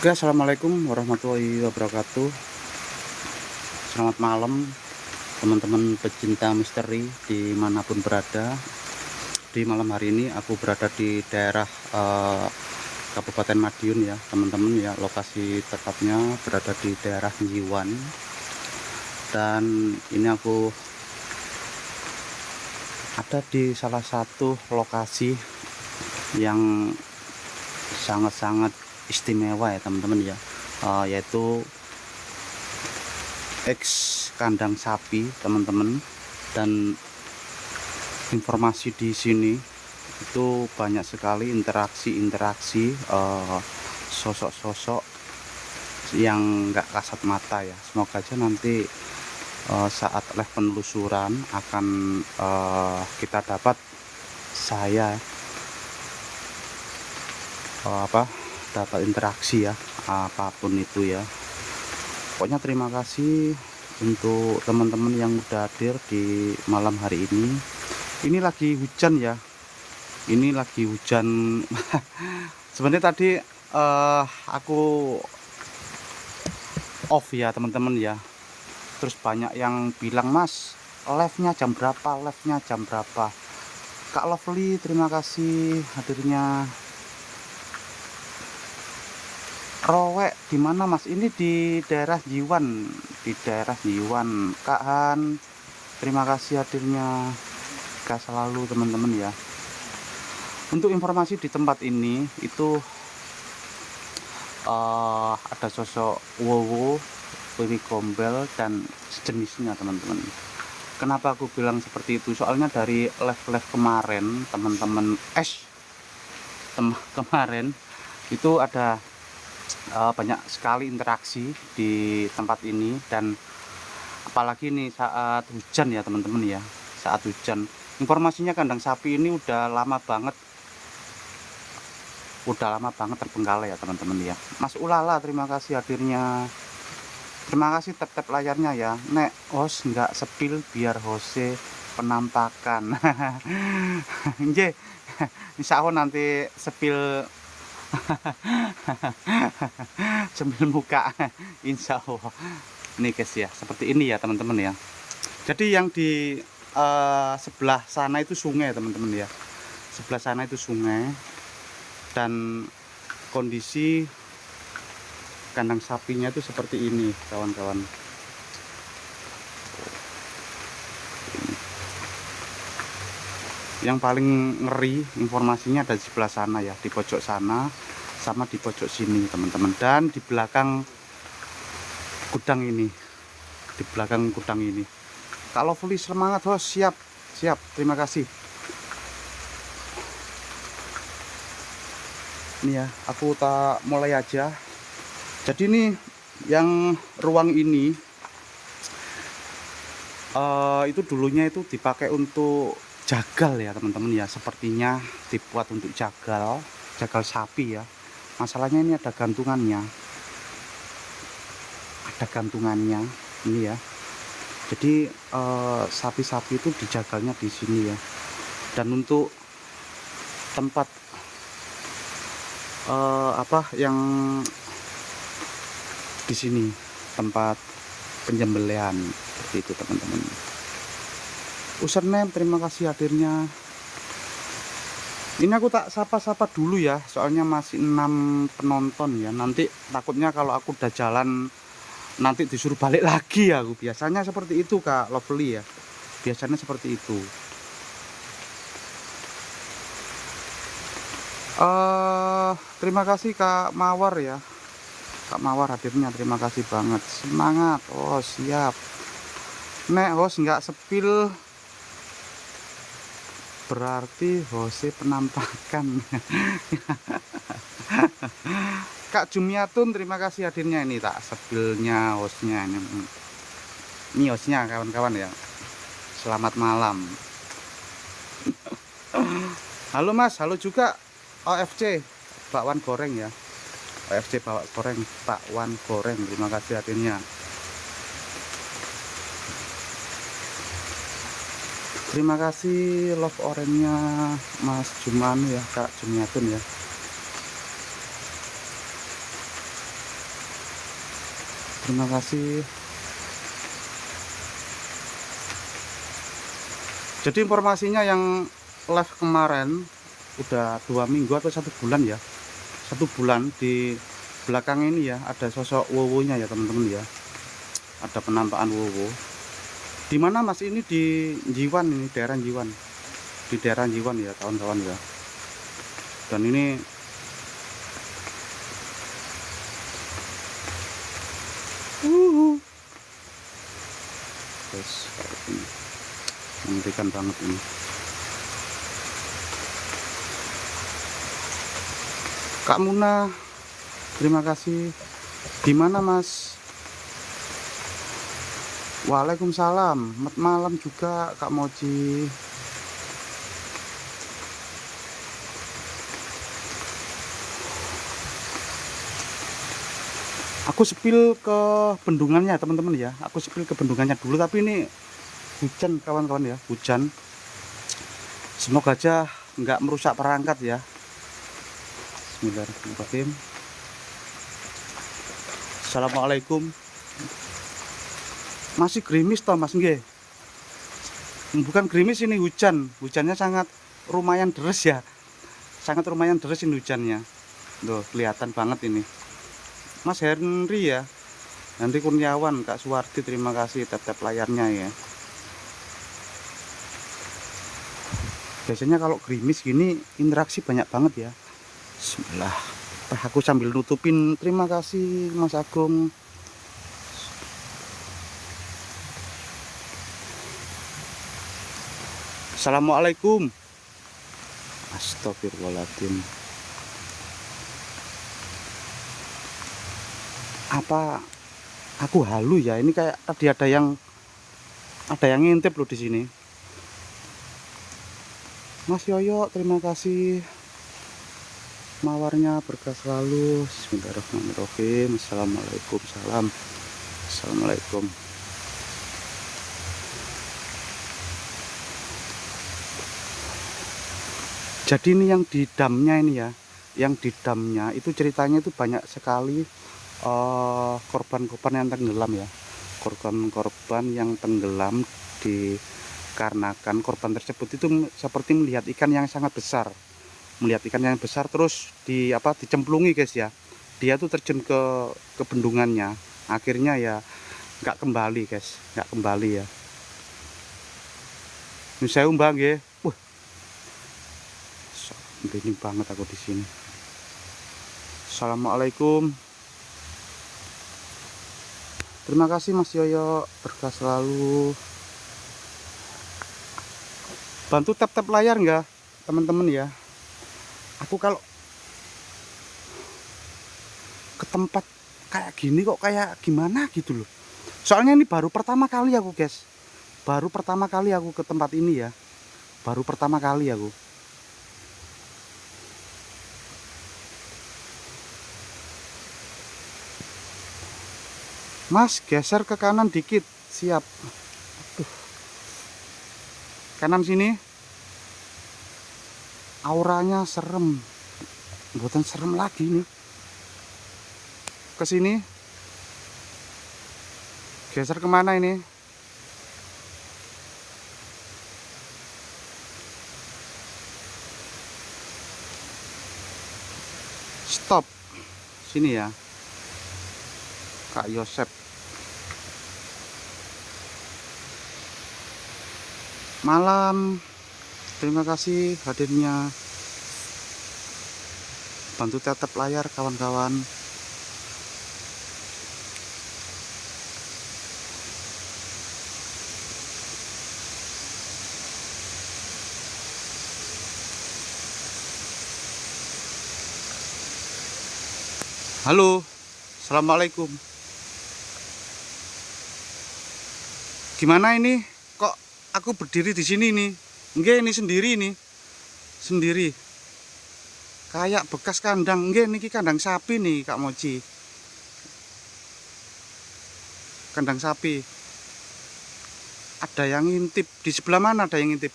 Oke, assalamualaikum warahmatullahi wabarakatuh. Selamat malam, teman-teman pecinta misteri dimanapun berada. Di malam hari ini aku berada di daerah Kabupaten Madiun ya, teman-teman ya. Lokasi tepatnya berada di daerah Nyiwan. Dan ini aku ada di salah satu lokasi yang sangat-sangat istimewa ya teman-teman ya, yaitu X kandang sapi teman-teman. Dan informasi di sini itu banyak sekali interaksi sosok-sosok yang nggak kasat mata ya. Semoga aja nanti saat live penelusuran akan kita dapat dapat interaksi ya, apapun itu ya. Pokoknya terima kasih untuk teman-teman yang udah hadir di malam hari ini. Ini lagi hujan ya, ini lagi hujan. Sebenarnya tadi aku off ya teman-teman ya, terus banyak yang bilang, "Mas, live-nya jam berapa, live-nya jam berapa?" Kak Lovely, terima kasih hadirnya. Rowek di mana Mas? Ini di daerah Nyiwan, di daerah Nyiwan. Kak Han, terima kasih hadirnya. Kak selalu teman-teman ya. Untuk informasi di tempat ini itu ada sosok Wowo, Wiwi Gombel dan sejenisnya teman-teman. Kenapa aku bilang seperti itu? Soalnya dari live-live kemarin teman-teman kemarin itu ada banyak sekali interaksi di tempat ini. Dan apalagi nih saat hujan ya teman-teman ya, saat hujan. Informasinya kandang sapi ini udah lama banget terbengkalai ya teman-teman ya. Mas Ulala, terima kasih hadirnya. Terima kasih tap-tap layarnya ya. Nek host nggak sepil biar hose penampakan. Nggih. Insya Allah nanti sepil sambil muka, insya Allah. Ini guys ya, seperti ini ya teman-teman ya. Jadi yang di sebelah sana itu sungai teman-teman ya, sebelah sana itu sungai. Dan kondisi kandang sapinya itu seperti ini kawan-kawan. Yang paling ngeri informasinya ada di sebelah sana ya, di pojok sana sama di pojok sini teman-teman. Dan di belakang gudang ini, di belakang gudang ini. Kalau Lovely semangat host, siap terima kasih. Ini ya, aku tak mulai aja. Jadi ini yang ruang ini itu dulunya itu dipakai untuk jagal ya teman-teman ya. Sepertinya dibuat untuk jagal sapi ya. Masalahnya ini ada gantungannya ini ya. Jadi sapi-sapi itu dijagalnya di sini ya. Dan untuk tempat yang di sini tempat penyembelihan seperti itu teman-teman. Username, terima kasih hadirnya. Ini aku tak sapa-sapa dulu ya, soalnya masih 6 penonton ya. Nanti takutnya kalau aku udah jalan nanti disuruh balik lagi ya. Aku biasanya seperti itu Kak Lovely ya, biasanya seperti itu. Terima kasih Kak Mawar ya, Kak Mawar hadirnya, terima kasih banget. Semangat. Oh siap. Nek host nggak sepil berarti hose penampakan. Kak Jumiatun, terima kasih hadirnya. Ini tak sepilnya hostnya ini hostnya kawan-kawan ya. Selamat malam. Halo Mas, halo juga OFC bakwan goreng ya, OFC bakwan goreng, terima kasih hadirnya. Terima kasih love orange-nya Mas Juman ya, Kak Jumiatun ya. Terima kasih. Jadi informasinya yang live kemarin udah 2 minggu atau 1 bulan ya, 1 bulan di belakang ini ya ada sosok wowonya ya teman-teman ya, ada penampakan wowo. Dimana mas ini di Jiwan, ini daerah Jiwan, di daerah Jiwan ya kawan-kawan ya. Dan ini guys, ini mengerikan banget ini. Kak Muna, terima kasih. Gimana mas? Waalaikumsalam. Selamat malam juga Kak Moji. Aku sepil ke bendungannya teman-teman ya. Aku sepil ke bendungannya dulu, tapi ini hujan kawan-kawan ya, hujan. Semoga aja nggak merusak perangkat ya. Bismillahirrahmanirrahim. Assalamualaikum. Masih gerimis toh mas nggih? Bukan gerimis, ini hujan. Hujannya sangat lumayan deres ya. Sangat lumayan deres ini hujannya. Tuh, kelihatan banget ini. Mas Henry ya, Henry Kurniawan, Kak Suwardi, terima kasih tap-tap layarnya ya. Biasanya kalau gerimis gini interaksi banyak banget ya. Bismillah. Aku sambil nutupin. Terima kasih Mas Agung. Assalamualaikum. Astagfirullahaladzim. Apa aku halu ya? Ini kayak tadi ada yang ngintip loh di sini. Mas Yoyo, terima kasih. Mawarnya berkah selalu. Bismillahirrahmanirrahim. Assalamualaikum. Salam. Assalamualaikum. Jadi ini yang di damnya ini ya, yang di damnya itu ceritanya itu banyak sekali korban-korban yang tenggelam ya, korban-korban yang tenggelam dikarenakan korban tersebut itu seperti melihat ikan yang sangat besar, terus dicemplungi guys ya. Dia tuh terjun ke bendungannya, akhirnya ya nggak kembali guys, nggak kembali ya. Ini saya umbang ya, ini banget aku di sini. Assalamualaikum. Terima kasih Mas Yoyo, berkah selalu. Bantu tap-tap layar enggak teman-teman ya. Aku kalau ke tempat kayak gini kok kayak gimana gitu loh. Soalnya ini baru pertama kali aku guys, baru pertama kali aku ke tempat ini ya, baru pertama kali aku. Mas, geser ke kanan dikit. Siap. Aduh. Kanan sini. Auranya serem. Buatan serem lagi nih. Ke sini. Geser kemana ini? Stop. Sini ya. Kak Yosep. Malam, terima kasih hadirnya. Bantu tetap layar kawan-kawan. Halo, assalamualaikum. Gimana ini? Kok aku berdiri di sini nih? Enggak, ini sendiri nih. Sendiri. Kayak bekas kandang. Enggak, ini kandang sapi nih, Kak Moji. Kandang sapi. Ada yang ngintip. Di sebelah mana ada yang ngintip?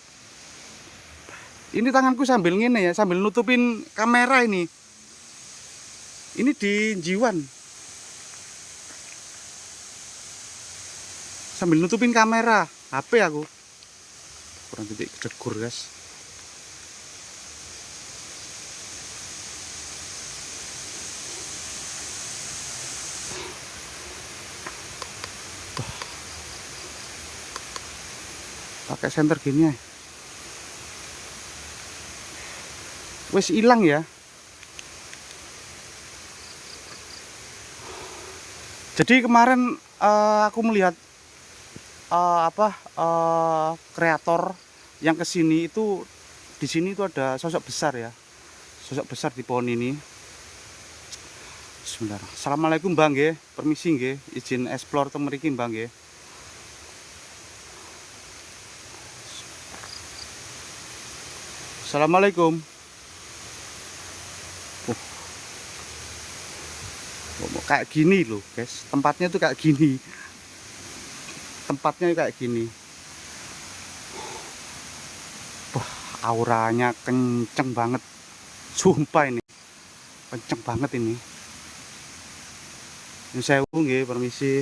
Ini tanganku sambil ngene ya, sambil nutupin kamera ini. Ini di Jiwan. sambil nutupin kamera HP aku. Kurang titik kedegur, guys. Pakai senter gini ya. Wes hilang ya. Jadi kemarin aku melihat kreator yang kesini itu, di sini itu ada sosok besar ya, sosok besar di pohon ini. Sebentar. Assalamualaikum Bang nggih, permisi nggih, izin explore teng mriki Bang nggih. Assalamualaikum. Kayak gini loh guys, tempatnya tuh kayak gini. Tempatnya kayak gini. Wah, auranya kenceng banget. Sumpah ini. Kenceng banget ini. Nyun sewu nggih, permisi.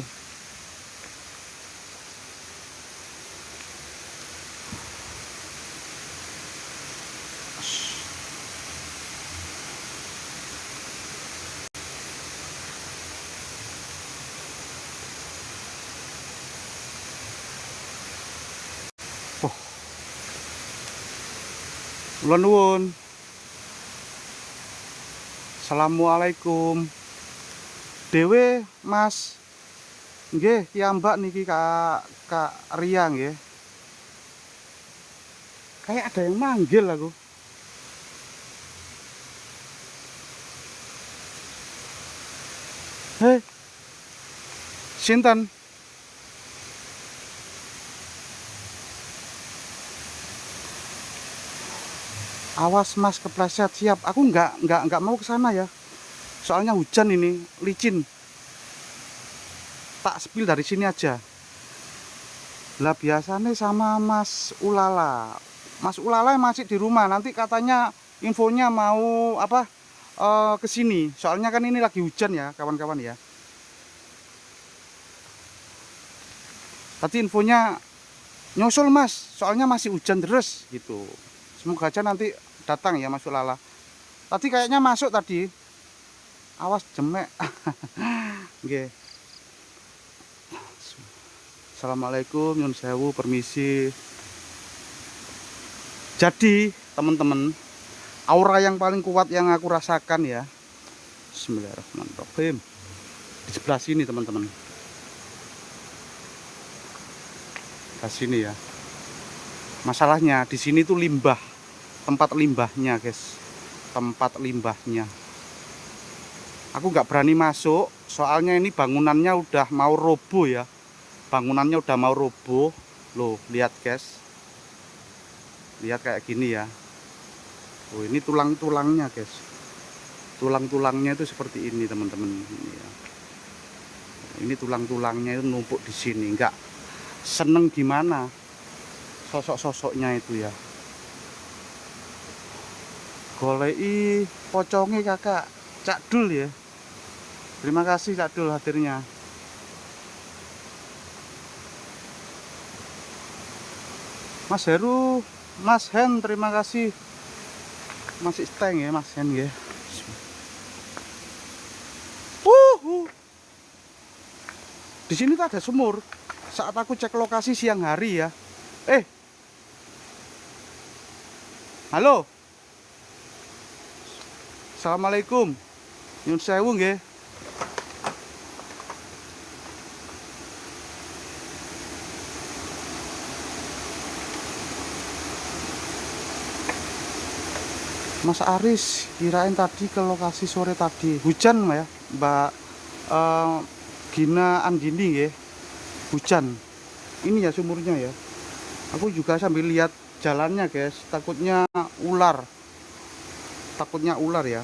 Kula nuwun. Assalamualaikum. Dewe Mas. Nggih, ya Mbak niki Kak Ria nggih. Kayak ada yang manggil aku. Hei. Sinten? Awas Mas, kepleset. Siap. Aku nggak mau ke sana ya. Soalnya hujan ini, licin. Tak spill dari sini aja. Lah biasanya sama Mas Ulala. Mas Ulala masih di rumah. Nanti katanya infonya mau ke sini. Soalnya kan ini lagi hujan ya, kawan-kawan ya. Tadi infonya nyusul Mas, soalnya masih hujan deras gitu. Semoga aja nanti datang ya Mas Ulala. Tadi kayaknya masuk tadi. Awas jemek. Nggih. Assalamualaikum, nyun sewu, permisi. Jadi, teman-teman, aura yang paling kuat yang aku rasakan ya. Bismillahirrahmanirrahim. Di sebelah sini, teman-teman. Di sini ya. Masalahnya di sini tuh limbah. Tempat limbahnya guys, tempat limbahnya. Aku nggak berani masuk, soalnya ini bangunannya udah mau roboh ya. Bangunannya udah mau roboh. Loh, lihat guys. Lihat kayak gini ya. Oh, ini tulang-tulangnya guys. Tulang-tulangnya itu seperti ini teman-teman. Ini tulang-tulangnya itu numpuk di sini. Nggak seneng gimana sosok-sosoknya itu ya. Golei pocongnya kakak Cak Dul ya. Terima kasih Cak Dul hadirnya. Mas Heru, Mas Hen, terima kasih. Masih steng ya Mas Hen ya. Di sini tuh ada sumur. Saat aku cek lokasi siang hari ya. Halo. Assalamualaikum. Nyun sewu nggih. Mas Aris, kirain tadi ke lokasi sore tadi. Hujan ya, Mbak Gina Andini ya. Hujan. Ini ya sumurnya ya. Aku juga sambil lihat jalannya, guys. Takutnya ular. Takutnya ular ya.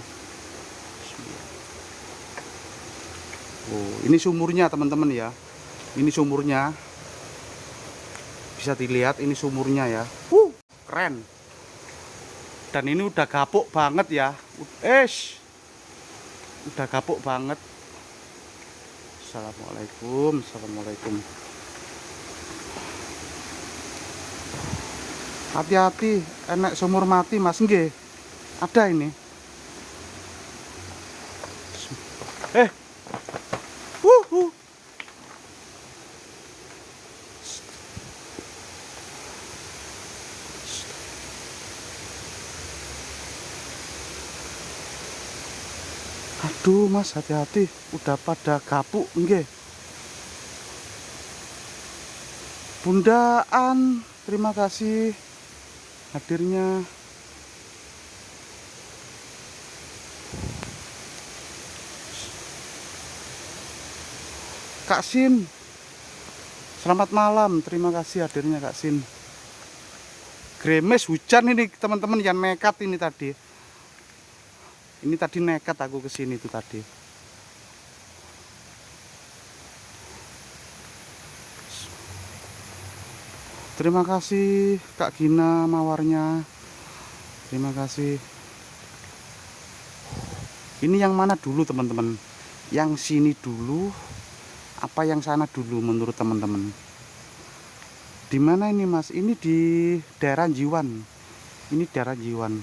Oh, ini sumurnya teman-teman ya. Ini sumurnya. Bisa dilihat ini sumurnya ya. Keren. Dan ini udah gapuk banget ya. Udah gapuk banget. Assalamualaikum. Assalamualaikum. Hati-hati, enek sumur mati mas. Nggih, ada ini. Eh, wuhu. Aduh mas, hati-hati, udah pada gapuk. Nggih. Bundaan, terima kasih hadirnya. Kak Sin, selamat malam, terima kasih hadirnya Kak Sin. Gremes hujan ini teman-teman, yang nekat ini tadi. Ini tadi nekat aku kesini itu tadi. Terima kasih Kak Gina mawarnya. Terima kasih. Ini yang mana dulu teman-teman? Yang sini dulu apa yang sana dulu menurut teman-teman? Di mana ini mas? Ini di daerah Jiwan. Ini daerah Jiwan.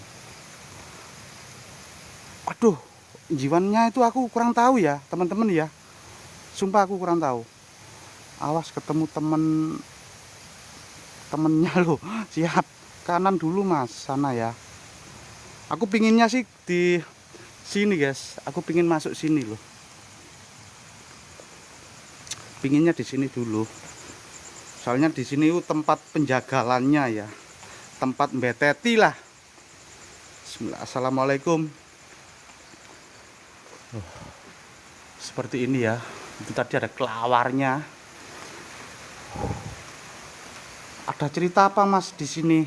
Aduh, Jiwannya itu aku kurang tahu ya teman-teman ya. Sumpah aku kurang tahu. Awas ketemu temennya loh. Siap, kanan dulu mas, sana ya. Aku pinginnya sih di sini guys. Aku pingin masuk sini loh. Pinginnya di sini dulu. Soalnya di sini itu tempat penjagalannya ya. Tempat mbeteti lah. Bismillah. Assalamualaikum. Seperti ini ya. Itu tadi ada kelawarnya. Ada cerita apa mas di sini?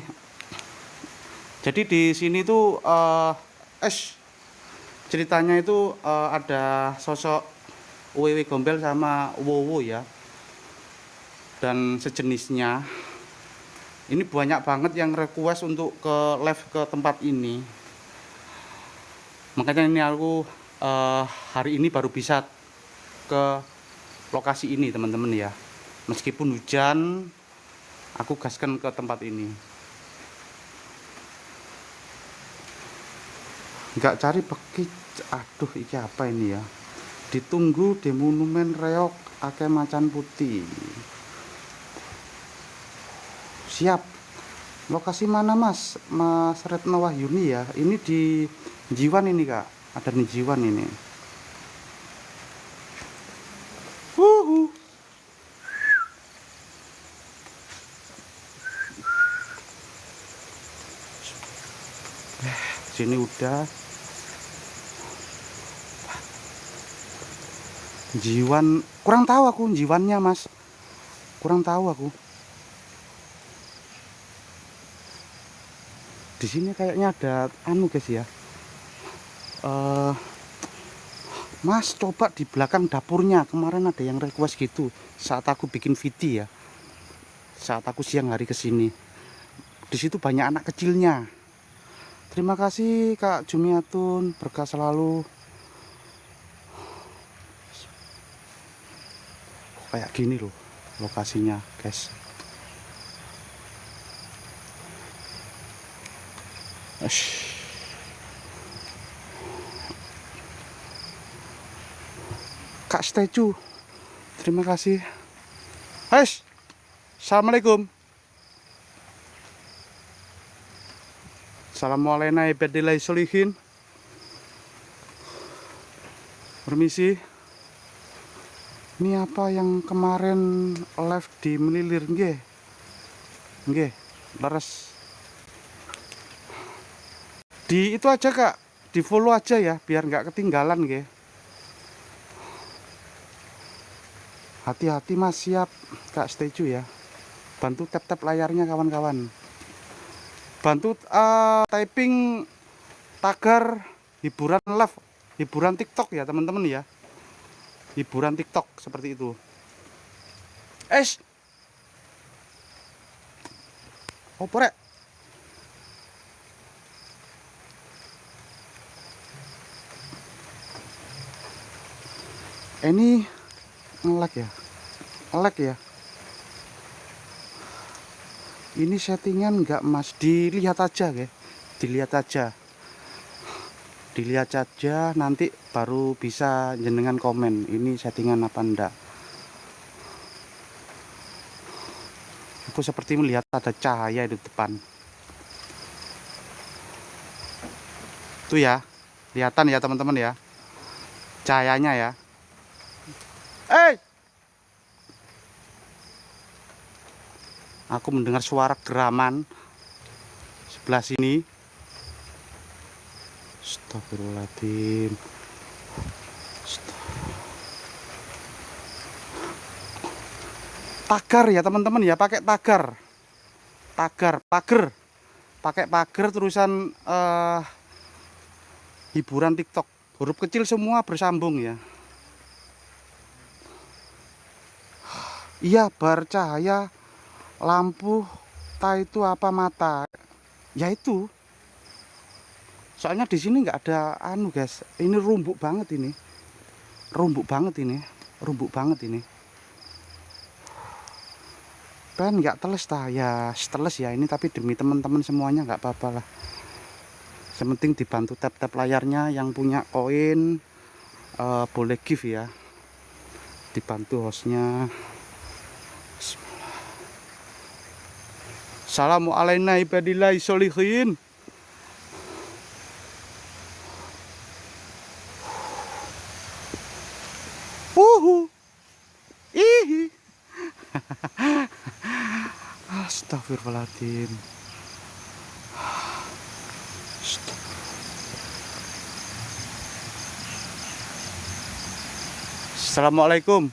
Jadi di sini tuh ceritanya itu ada sosok Wewe Gombel sama Wowo ya, dan sejenisnya. Ini banyak banget yang request untuk ke live ke tempat ini. Makanya ini aku hari ini baru bisa ke lokasi ini teman-teman ya. Meskipun hujan, aku gaskan ke tempat ini. Nggak cari beki. Aduh, ini apa ini ya? Ditunggu di monumen reok akeh macan putih. Siap. Lokasi mana mas? Mas Retno Wahyuni ya. Ini di Jiwan ini kak. Ada di Jiwan ini. Sini udah. Jiwan, kurang tahu aku Jiwannya mas. Kurang tahu aku. Di sini kayaknya ada anu guys ya. Mas coba di belakang dapurnya. Kemarin ada yang request gitu saat aku bikin video ya. Saat aku siang hari kesini. Di situ banyak anak kecilnya. Terima kasih Kak Jumiatun, berkah selalu. Kayak gini loh lokasinya guys. Kak Statue, terima kasih. Hai, assalamualaikum. Assalamualaikum ibadillahi sholihin. Permisi. Ini apa yang kemarin live di Melilir nggih? Nggih, leres. Di itu aja Kak, di follow aja ya biar nggak ketinggalan nggih. Hati-hati Mas, siap Kak Statue ya. Bantu tap-tap layarnya kawan-kawan. Bantu typing tagar hiburan live, hiburan TikTok ya teman-teman ya. Hiburan TikTok seperti itu. Opo rek? Ini nge-lag ya. Nge-lag ya. Ini settingan enggak mas? Dilihat aja ya, dilihat aja, dilihat aja, nanti baru bisa jenengan komen ini settingan apa enggak. Aku seperti melihat ada cahaya di depan tuh ya, kelihatan ya teman-teman ya, cahayanya ya. Aku mendengar suara geraman sebelah sini. Astagfirullahaladzim. Tagar ya teman-teman ya, pakai tagar, pagar, pakai pagar terusan hiburan TikTok, huruf kecil semua bersambung ya. Iya, bar cahaya lampu itu apa mata ya itu. Soalnya di sini nggak ada anu guys, ini rumbuk banget ini, rumbuk banget ini, rumbuk banget ini. Kan nggak teles ya, teles ya ini, tapi demi teman-teman semuanya nggak apa-apa lah. Yang penting dibantu tap-tap layarnya, yang punya koin boleh give ya, dibantu hostnya. Assalamualaikum ibadillahi sholihin. Ihi. Astagfirullahaladzim. Assalamualaikum.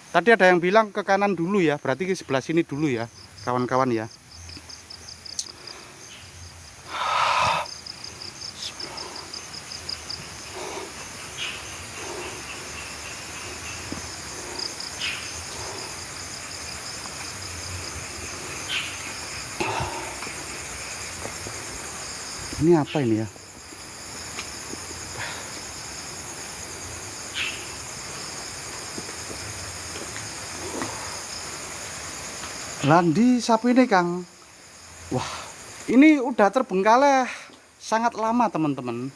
Tadi ada yang bilang ke kanan dulu ya, berarti ke sebelah sini dulu ya, kawan-kawan ya. Ini apa ini ya? Landi sapi ini Kang. Wah, ini udah terbengkalai sangat lama teman-teman.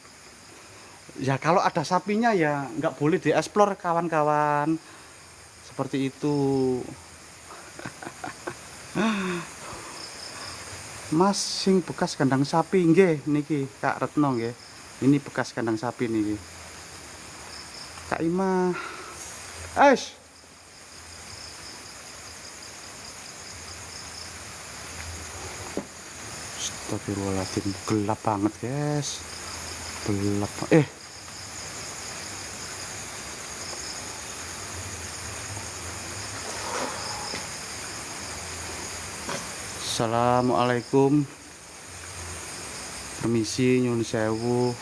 Ya kalau ada sapinya ya nggak boleh dieksplor kawan-kawan. Seperti itu. Mas sing bekas kandang sapi nggih niki Kak Retno nggih. Ini bekas kandang sapi niki. Kak Ima. Astagfirullahaladzim, gelap banget guys, gelap. Assalamualaikum, permisi nyun sewu.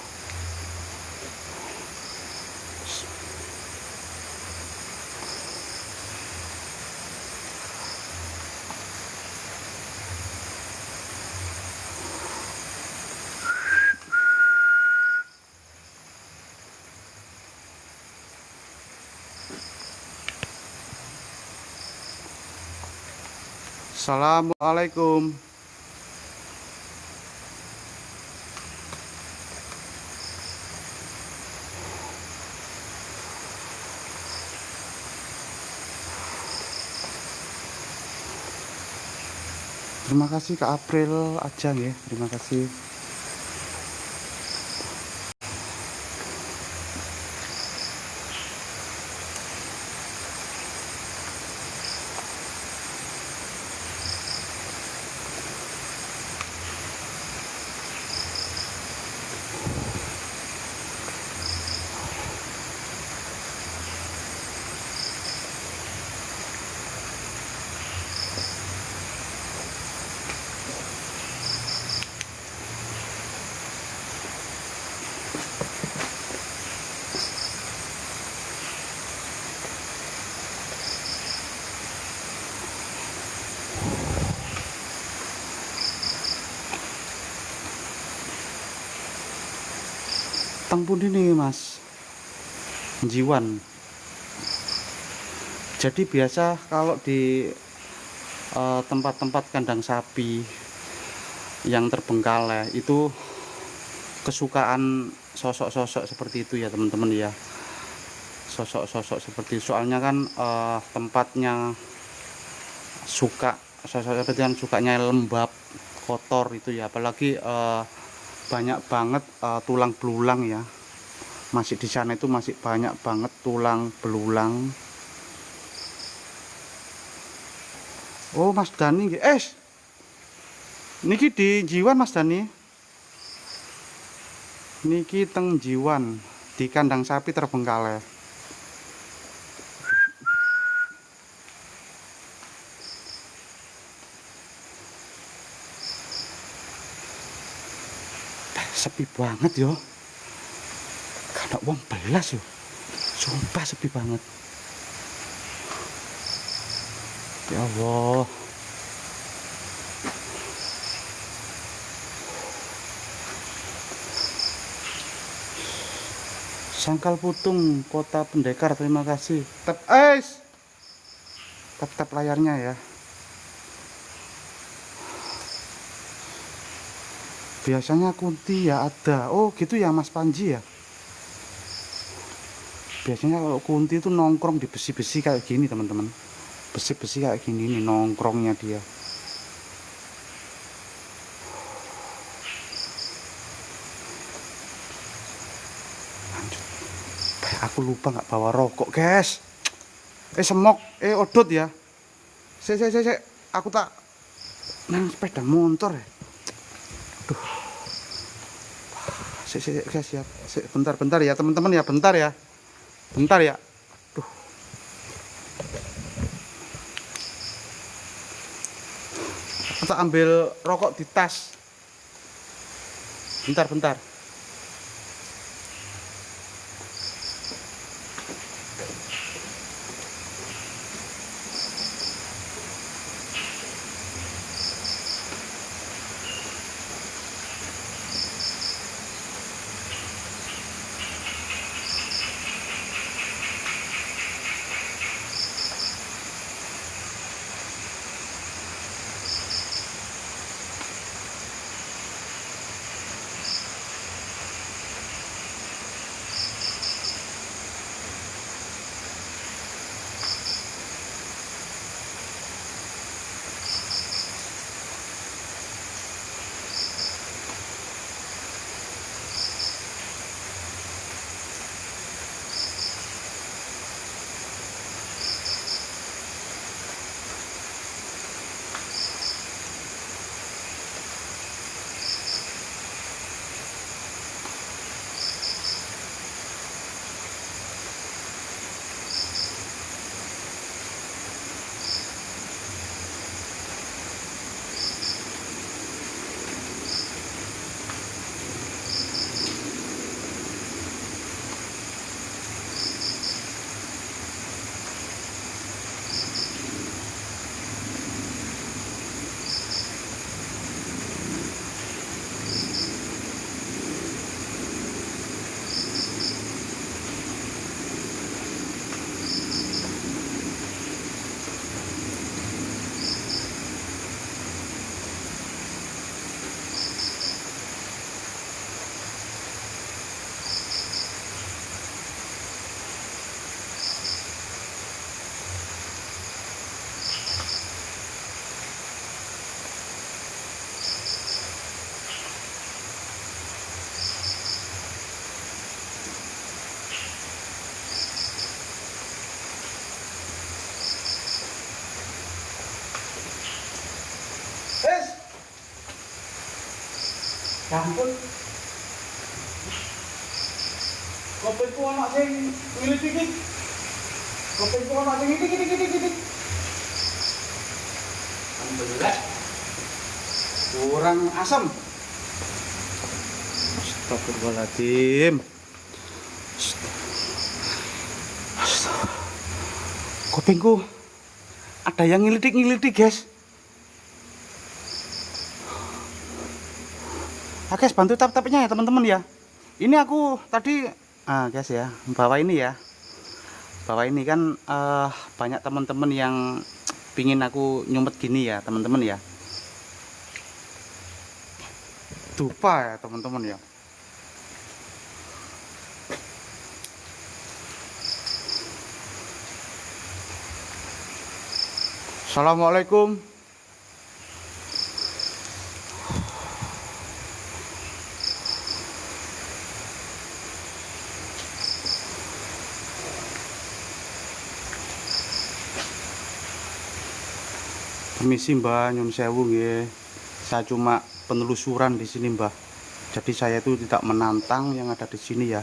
Assalamualaikum. Terima kasih Kak April aja ya, terima kasih. Teng pun ini Mas Jiwan. Jadi biasa kalau di tempat-tempat kandang sapi yang terbengkalai itu kesukaan sosok-sosok seperti itu ya teman-teman ya. Sosok-sosok seperti itu. Soalnya kan tempatnya sosok seperti kan sukanya lembab, kotor itu ya, apalagi banyak banget tulang belulang ya. Masih di sana itu masih banyak banget tulang belulang. Oh Mas Dani, niki di Jiwan Mas Dani. Niki teng Jiwan di kandang sapi terbengkalai. Sepi banget yo. Karena uang belas yo. Sumpah sepi banget. Ya Allah. Sangkal Putung, Kota Pendekar, terima kasih. Tap tap layarnya ya. Biasanya kunti ya ada. Oh gitu ya Mas Panji ya. Biasanya kalau kunti itu nongkrong di besi-besi kayak gini teman-teman. Besi-besi kayak gini nih nongkrongnya dia. Lanjut. Aku lupa nggak bawa rokok guys. Semok, odot ya. Aku tak nang sepeda motor ya. Aduh. Guys ya. Bentar ya teman-teman ya, bentar ya. Bentar ya. Aduh. Kita ambil rokok di tas. Bentar. Ya ampun. Kopiku ana sing wilit iki. Kopiku ana sing iki. Alhamdulillah. Kurang asam. Astagfirullahaladzim. Kopingku ada yang ngilidik guys. Oke, bantu tap-tapnya ya teman-teman ya. Ini aku tadi guys ya, bawa ini ya. Bawa ini kan banyak teman-teman yang pingin aku nyumet gini ya teman-teman ya. Dupa ya teman-teman ya. Assalamualaikum. Permisi Mbah, nyun sewu nggih. Saya cuma penelusuran di sini Mbah. Jadi saya itu tidak menantang yang ada di sini ya.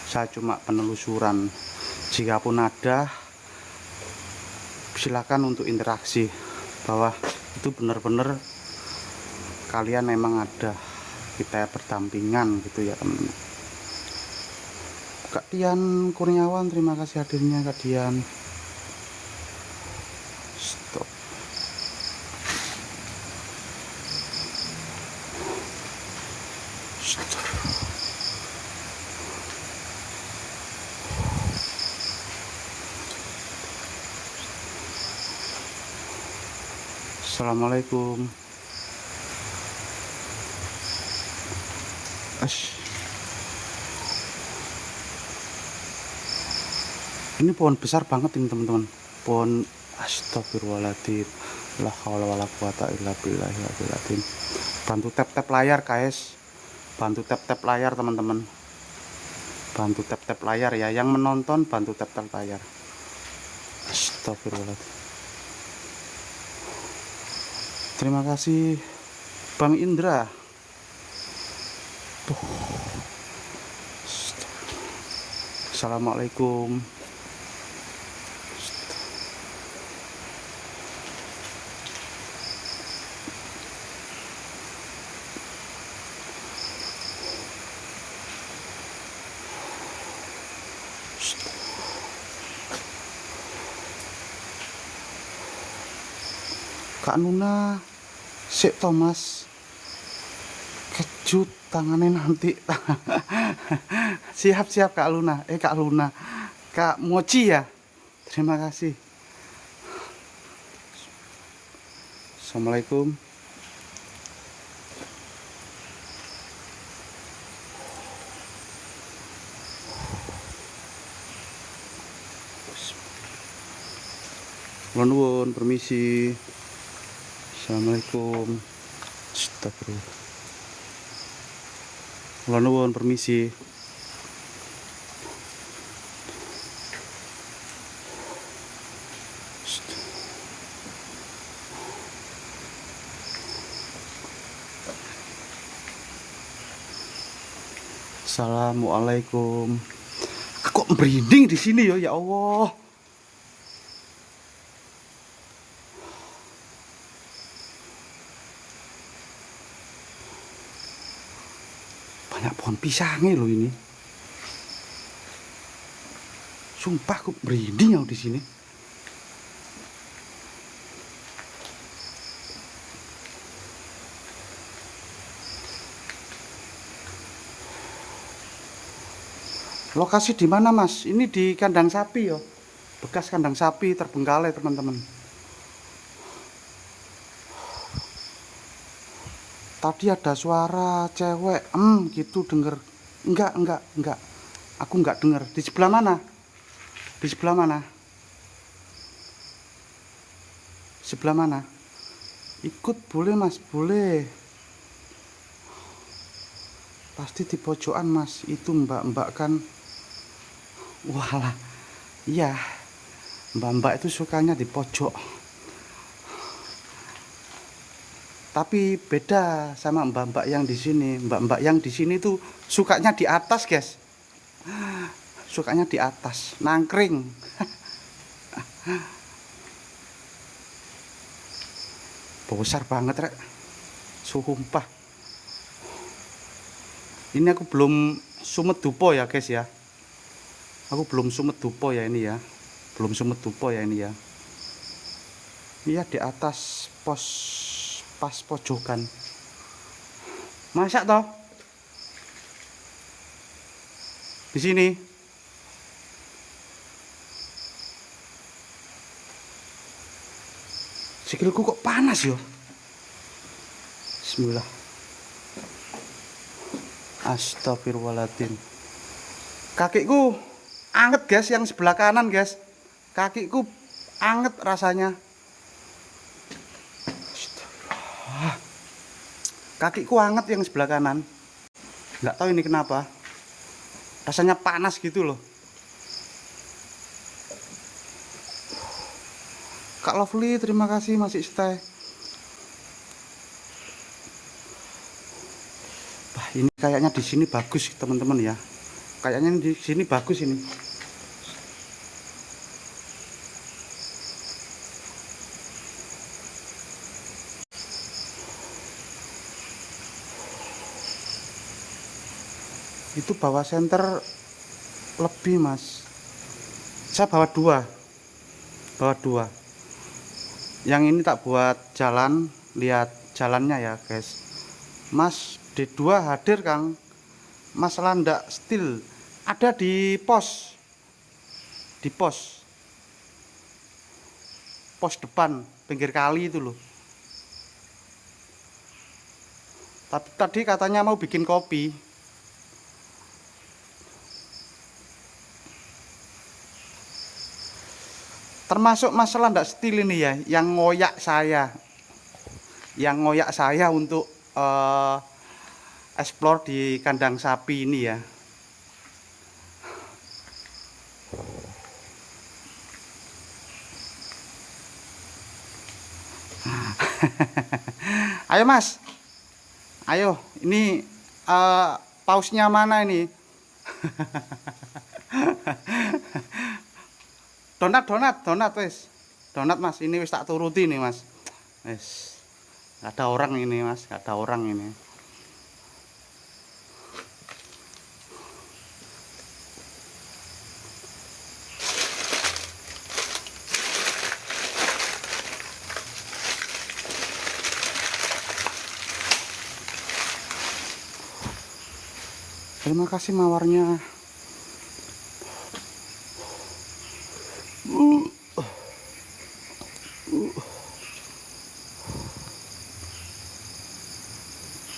Saya cuma penelusuran. Jikapun ada, silakan untuk interaksi bahwa itu benar-benar kalian memang ada, kita berdampingan gitu ya teman-teman. Kak Dian Kurniawan, terima kasih hadirnya Kak Dian. Stop. Assalamualaikum. Ini pohon besar banget ini teman-teman. Pohon astagfirullahaladzim. La haula wala quwata illa billahil. Bantu tap-tap layar guys. Bantu tap-tap layar teman-teman. Bantu tap-tap layar ya. Yang menonton bantu tap-tap layar. Astagfirullahaladzim. Terima kasih Bang Indra. Assalamualaikum. Kak Nuna, Sik Thomas, kejut tangannya nanti. Siap-siap Kak Luna, Kak Luna, Kak Mochi ya. Terima kasih. Assalamualaikum. Nuwun, permisi. Assalamualaikum. Astagfirullah. Nuwun, permisi. Assalamualaikum. Kok merinding di sini ya Allah. Banyak pohon pisangnya loh ini. Sumpah kok merinding ya di sini. Lokasi di mana Mas? Ini di kandang sapi ya. Bekas kandang sapi terbengkalai teman-teman. Tadi ada suara cewek, gitu denger. Enggak. Aku enggak denger. Di sebelah mana? Di sebelah mana? Sebelah mana? Ikut boleh Mas, boleh. Pasti di pojokan Mas. Itu mbak-mbak kan. Walah. Iya. Mbak-mbak itu sukanya di pojok. Tapi beda sama mbak-mbak yang di sini. Mbak-mbak yang di sini tuh sukanya di atas, guys. Sukanya di atas, nangkring. Besar banget, Rek. Sumpah. Ini aku belum sumet dupo ya, guys ya. Aku belum sumet dupo ya ini ya. Belum sumet dupo ya ini ya. Iya di atas pas pojokan. Masak toh? Di sini. Sikilku kok panas yo. Bismillah. Astagfirullahaladzim. Kakiku anget guys, yang sebelah kanan guys. Kakiku anget rasanya. Kakiku anget yang sebelah kanan. Nggak tahu ini kenapa. Rasanya panas gitu loh. Kak Lovely, terima kasih masih stay. Wah, ini kayaknya di sini bagus teman-teman ya. Kayaknya di sini bagus ini. Itu bawa senter lebih mas. Saya bawa dua. Yang ini tak buat jalan, lihat jalannya ya guys. Mas D2 hadir Kang. Mas Landa Steel ada di pos. Di pos depan pinggir kali itu loh. Tapi tadi katanya mau bikin kopi. Termasuk masalah ndak Steel ini ya, yang ngoyak saya untuk explore di kandang sapi ini ya. Ayo mas, ayo ini pausnya mana ini? Donat wis. Donat mas, ini wis tak turuti nih mas. Wis. Gak ada orang ini mas, gak ada orang ini. Terima kasih mawarnya.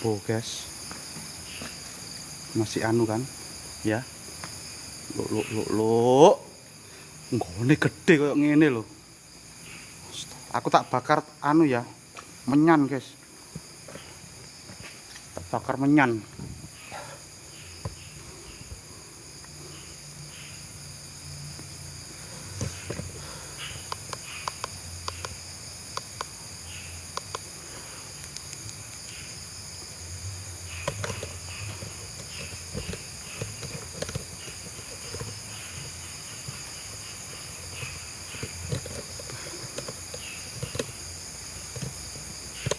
Oh guys, masih anu kan ya. Lo nggone gede kayak ngene loh. Aku tak bakar anu ya, menyan guys, tak bakar menyan.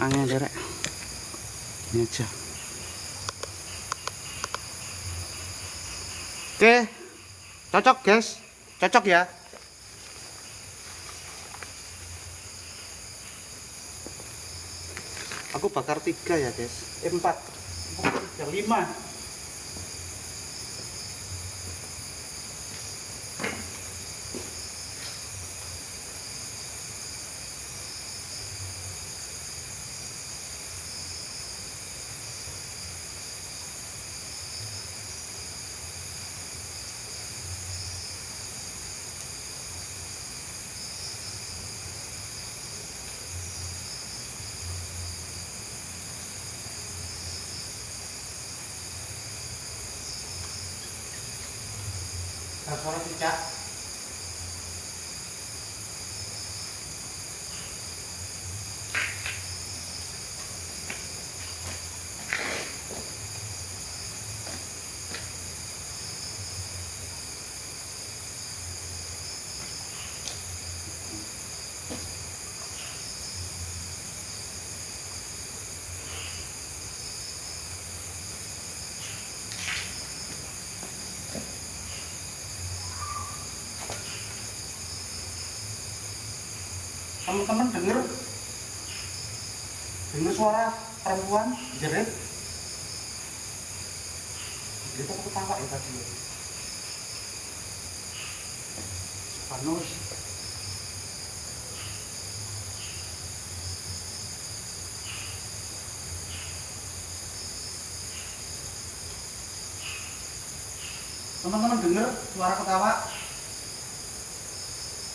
Angin derek ini aja. Oke, cocok guys, cocok ya. Aku bakar 3 ya guys, 4 5. Suara cicak. Teman-teman dengar suara perempuan jerit. Kita ketawa ya tadi. Panas. Teman-teman dengar suara ketawa?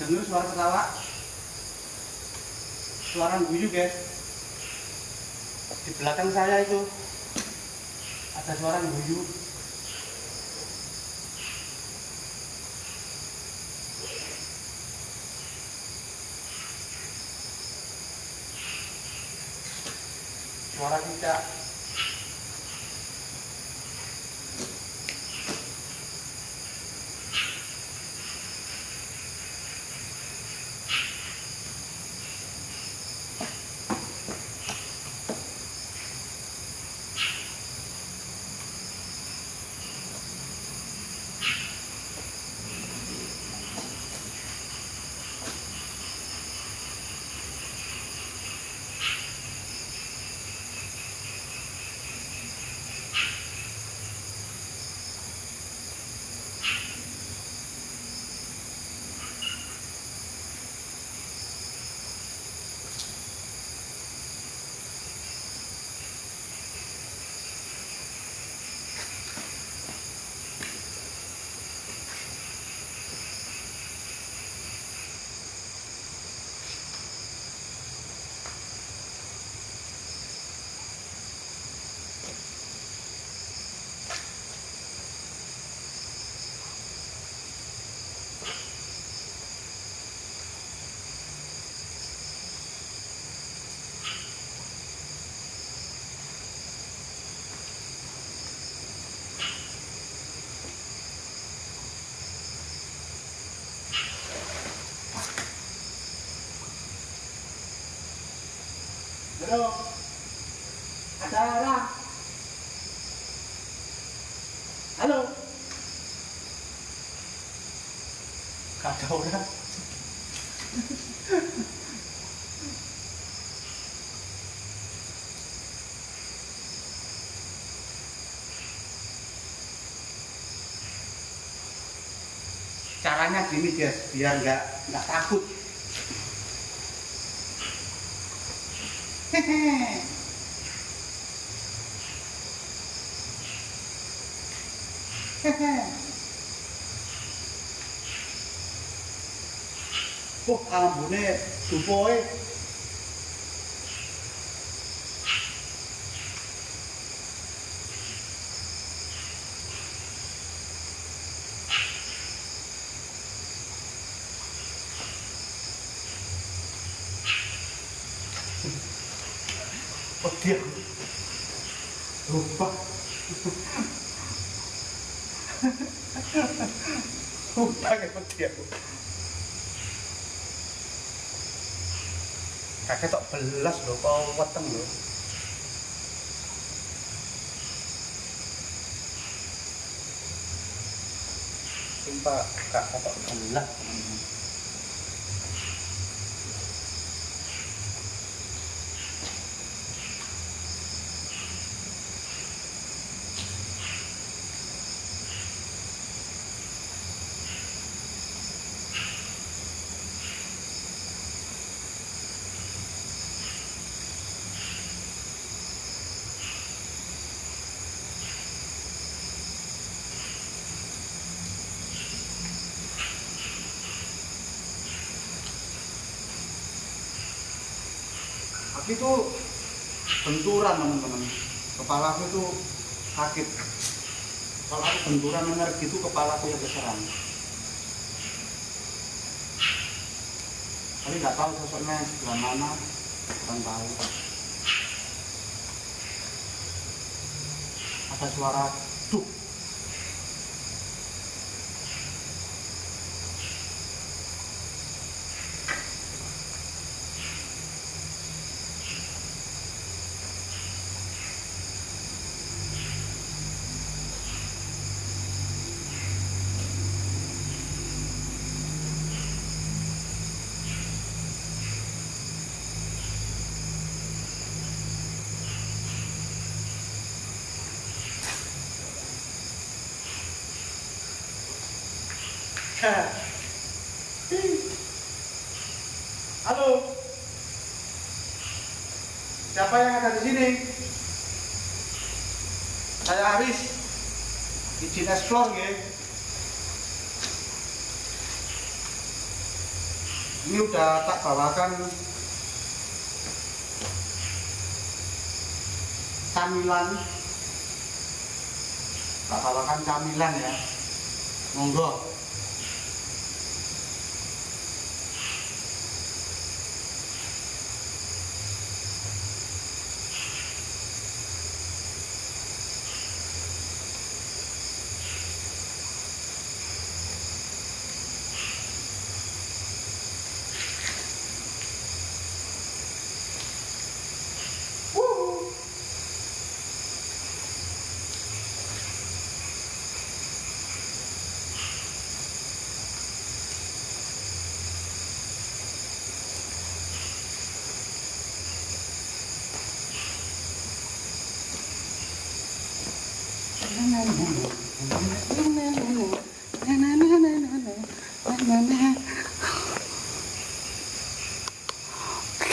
Dengar suara ketawa? Suara guyu guys. Di belakang saya itu ada suara guyu. Suara cicak. Halo, ada orang. Halo, gak ada orang. Caranya gini guys, biar nggak takut. Hehe. Hehe. Oh, ambune dupoe. Oh dia lupa. Lupa kayak dia. Kakek tok belas lho, kok weteng lho. Sumpah kakek tok belas. Aku itu benturan teman-teman, kepala aku itu sakit. Kalau aku benturan energi itu kepala aku yang keserang. Tapi nggak tahu sosoknya sebelah mana, kurang tahu. Ada suara duk. Halo, siapa yang ada di sini? Saya Aris, izin explore ya. Ini udah tak bawakan camilan. Tak bawakan camilan ya. Monggo.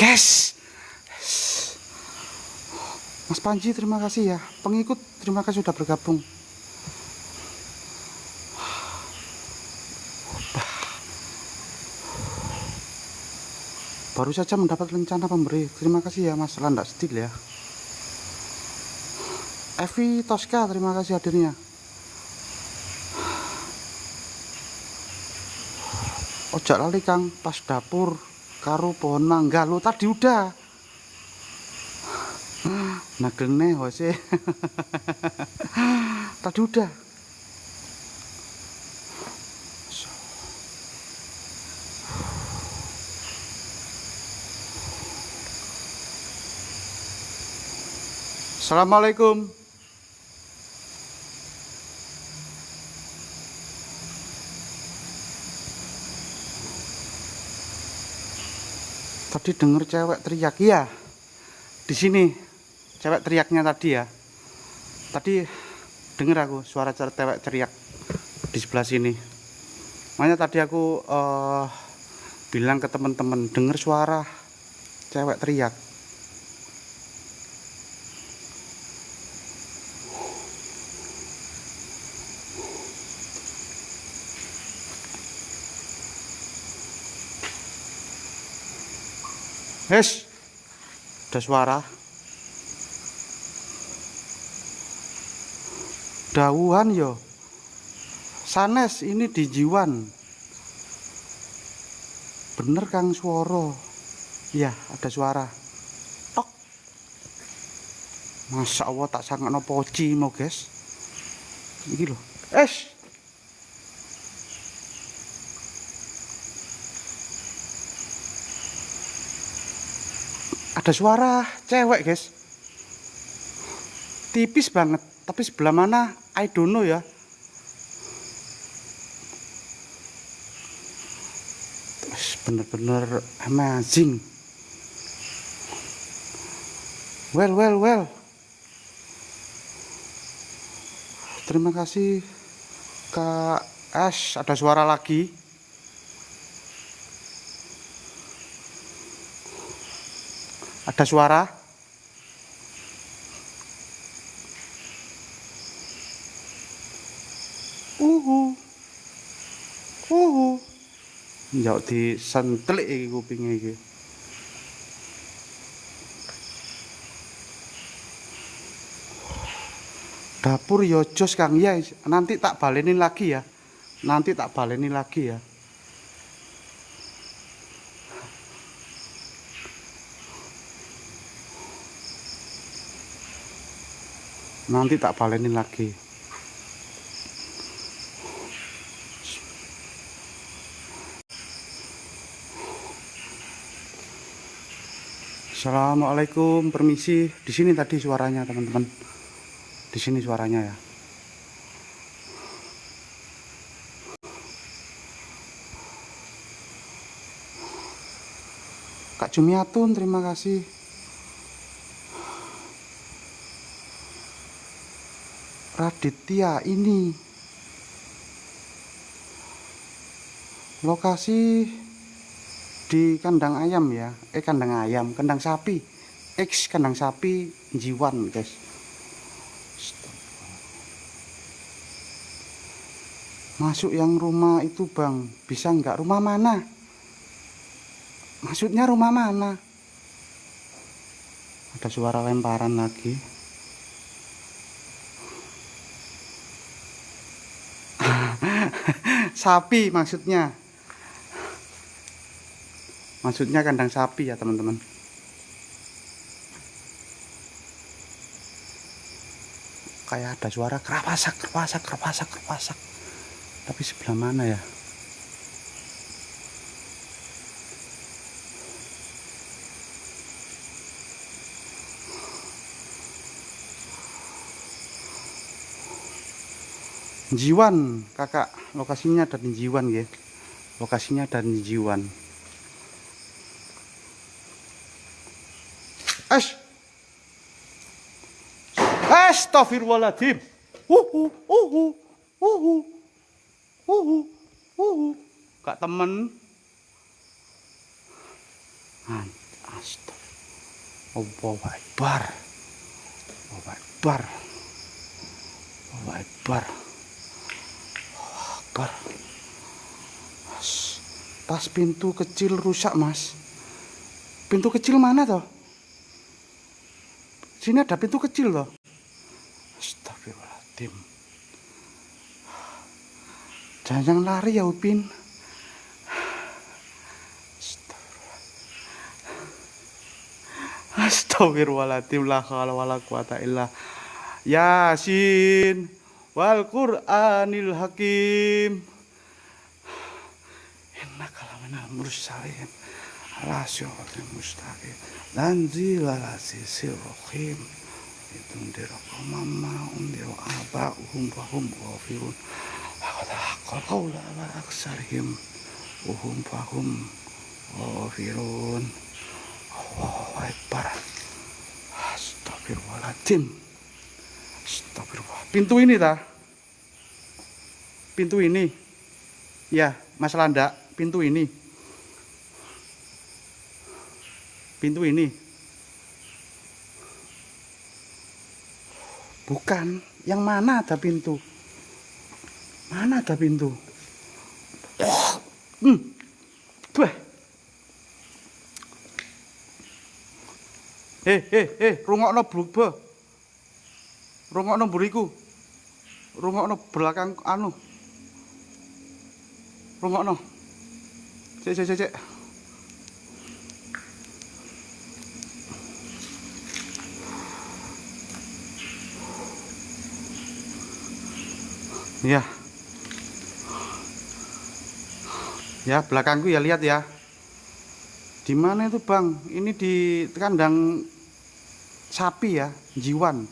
Guys, Mas Panji terima kasih ya, pengikut terima kasih sudah bergabung. Baru saja mendapat rencana pemberi. Terima kasih ya Mas Landak Steel ya. Evi Tosca terima kasih hadirnya. Ojak lali Kang pas dapur karo pohon mangga lo tadi udah. Nagelne hose. Tadi udah. Assalamualaikum. Tadi denger cewek teriak ya. Di sini cewek teriaknya tadi ya. Tadi denger aku suara cewek teriak di sebelah sini. Makanya tadi aku bilang ke teman-teman denger suara cewek teriak. Hes, ada suara. Dawuhan yo. Sanes ini di Jiwan. Bener Kang Sworo. Iya, ada suara. Tok. Masya Allah tak sangka no poci mau guys. Ini loh. Ada suara cewek guys, tipis banget, tapi sebelah mana I don't know ya. Bener-bener amazing. Well, terima kasih Kak Ash. Ada suara lagi. Ada suara. Njok disentlik iki kupinge iki. Dapur yo jos Kang ya, nanti tak balenin lagi ya. Nanti tak balenin lagi ya. Nanti tak balenin lagi. Assalamualaikum, permisi. Di sini tadi suaranya teman-teman. Di sini suaranya ya. Kak Jumiatun, terima kasih. Raditya, ini lokasi di kandang ayam ya, kandang sapi, kandang sapi Jiwan guys. Masuk yang rumah itu bang, bisa nggak? Rumah mana? Maksudnya rumah mana? Ada suara lemparan lagi. Sapi maksudnya. Maksudnya kandang sapi ya teman-teman. Kayak ada suara kerapasak. Tapi sebelah mana ya? Jiwan, kakak, lokasinya ada di Jiwan ya. Lokasinya ada di Jiwan. Astagfirullahaladzim. Kak temen. Astagfirullah. Allahu Akbar. Allahu Akbar. Allahu Akbar. Akbar. Tas pintu kecil rusak, Mas. Pintu kecil mana toh? Sini ada pintu kecil toh. Astagfirullahaladzim. Jangan lari ya Upin. Astagfirullahaladzim. La haula wala quwata illa Yasin wal Qur'anil Hakim. Innaka laminal mursalin ala siratal mustaqim. Lanzilal azizir rahim. Itundira qamama undira aba'uhum wa hum ghafirun. Laqad haqqal qawlu ala aksarihim wa hum fahum ghafirun. Allahu Akbar. Astagfirullahaladzim. Astagfirullah. Pintu ini ta? Pintu ini. Ya, Mas Landa, pintu ini. Pintu ini. Bukan, yang mana ada pintu? Mana ada pintu? Rungokno blubbe. Rungokno mburiku. Rungokno belakang anu. Rungokno. Cek. Ya. Ya, belakangku ya, lihat ya. Di mana itu, Bang? Ini di kandang sapi ya, Jiwan.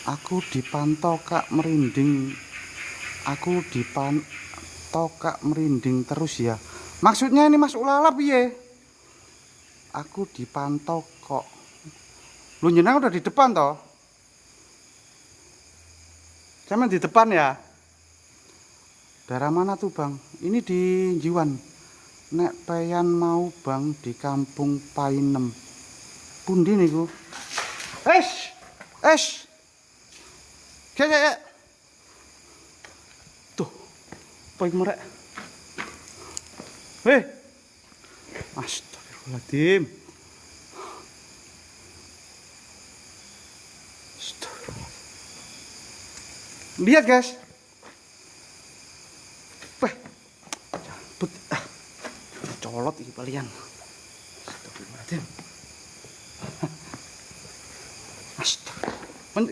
Aku dipantau Kak merinding. Aku dipantau Kak merinding terus ya. Maksudnya ini Mas Ulala piye? Aku dipantau kok. Lu nyenang udah di depan toh? Saya di depan ya. Daerah mana tuh Bang? Ini di Jiwan. Nek peyan mau Bang di Kampung Painem. Pundi niku? Kayak tuh, poin merek. Astagfirullahaladzim. Lihat guys. Colot ini kalian. Astagfirullahaladzim.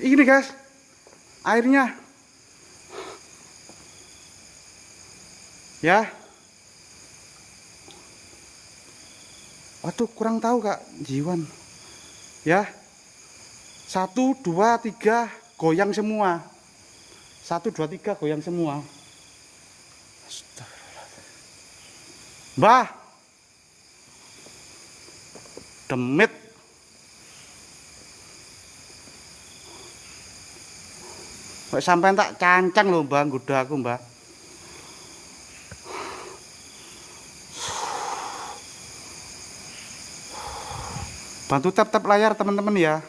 Ini guys. Airnya ya, waduh kurang tahu Kak Jiwan ya. 1, 2, 3 goyang semua. 1, 2, 3 goyang semua. Astagfirullah. Mbah, demit. Kok sampean tak cancang lho Mbah, nggoda aku Mbah. Bantu tap-tap layar teman-teman ya.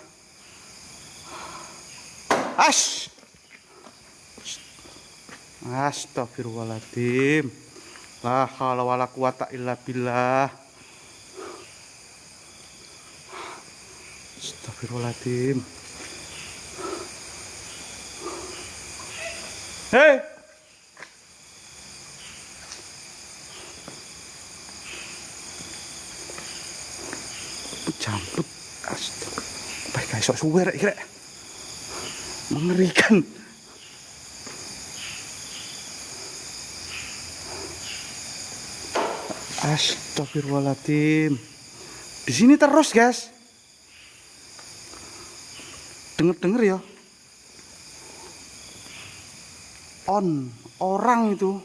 Astagfirullahaladzim. La haula wala quwata illa billah. Astagfirullahaladzim. Hei. Jambut. Astaga. Baik guys, sok suwe rek. Mengerikan. Astagfirullahaladzim. Di sini terus, guys. Denger-denger ya. Orang itu.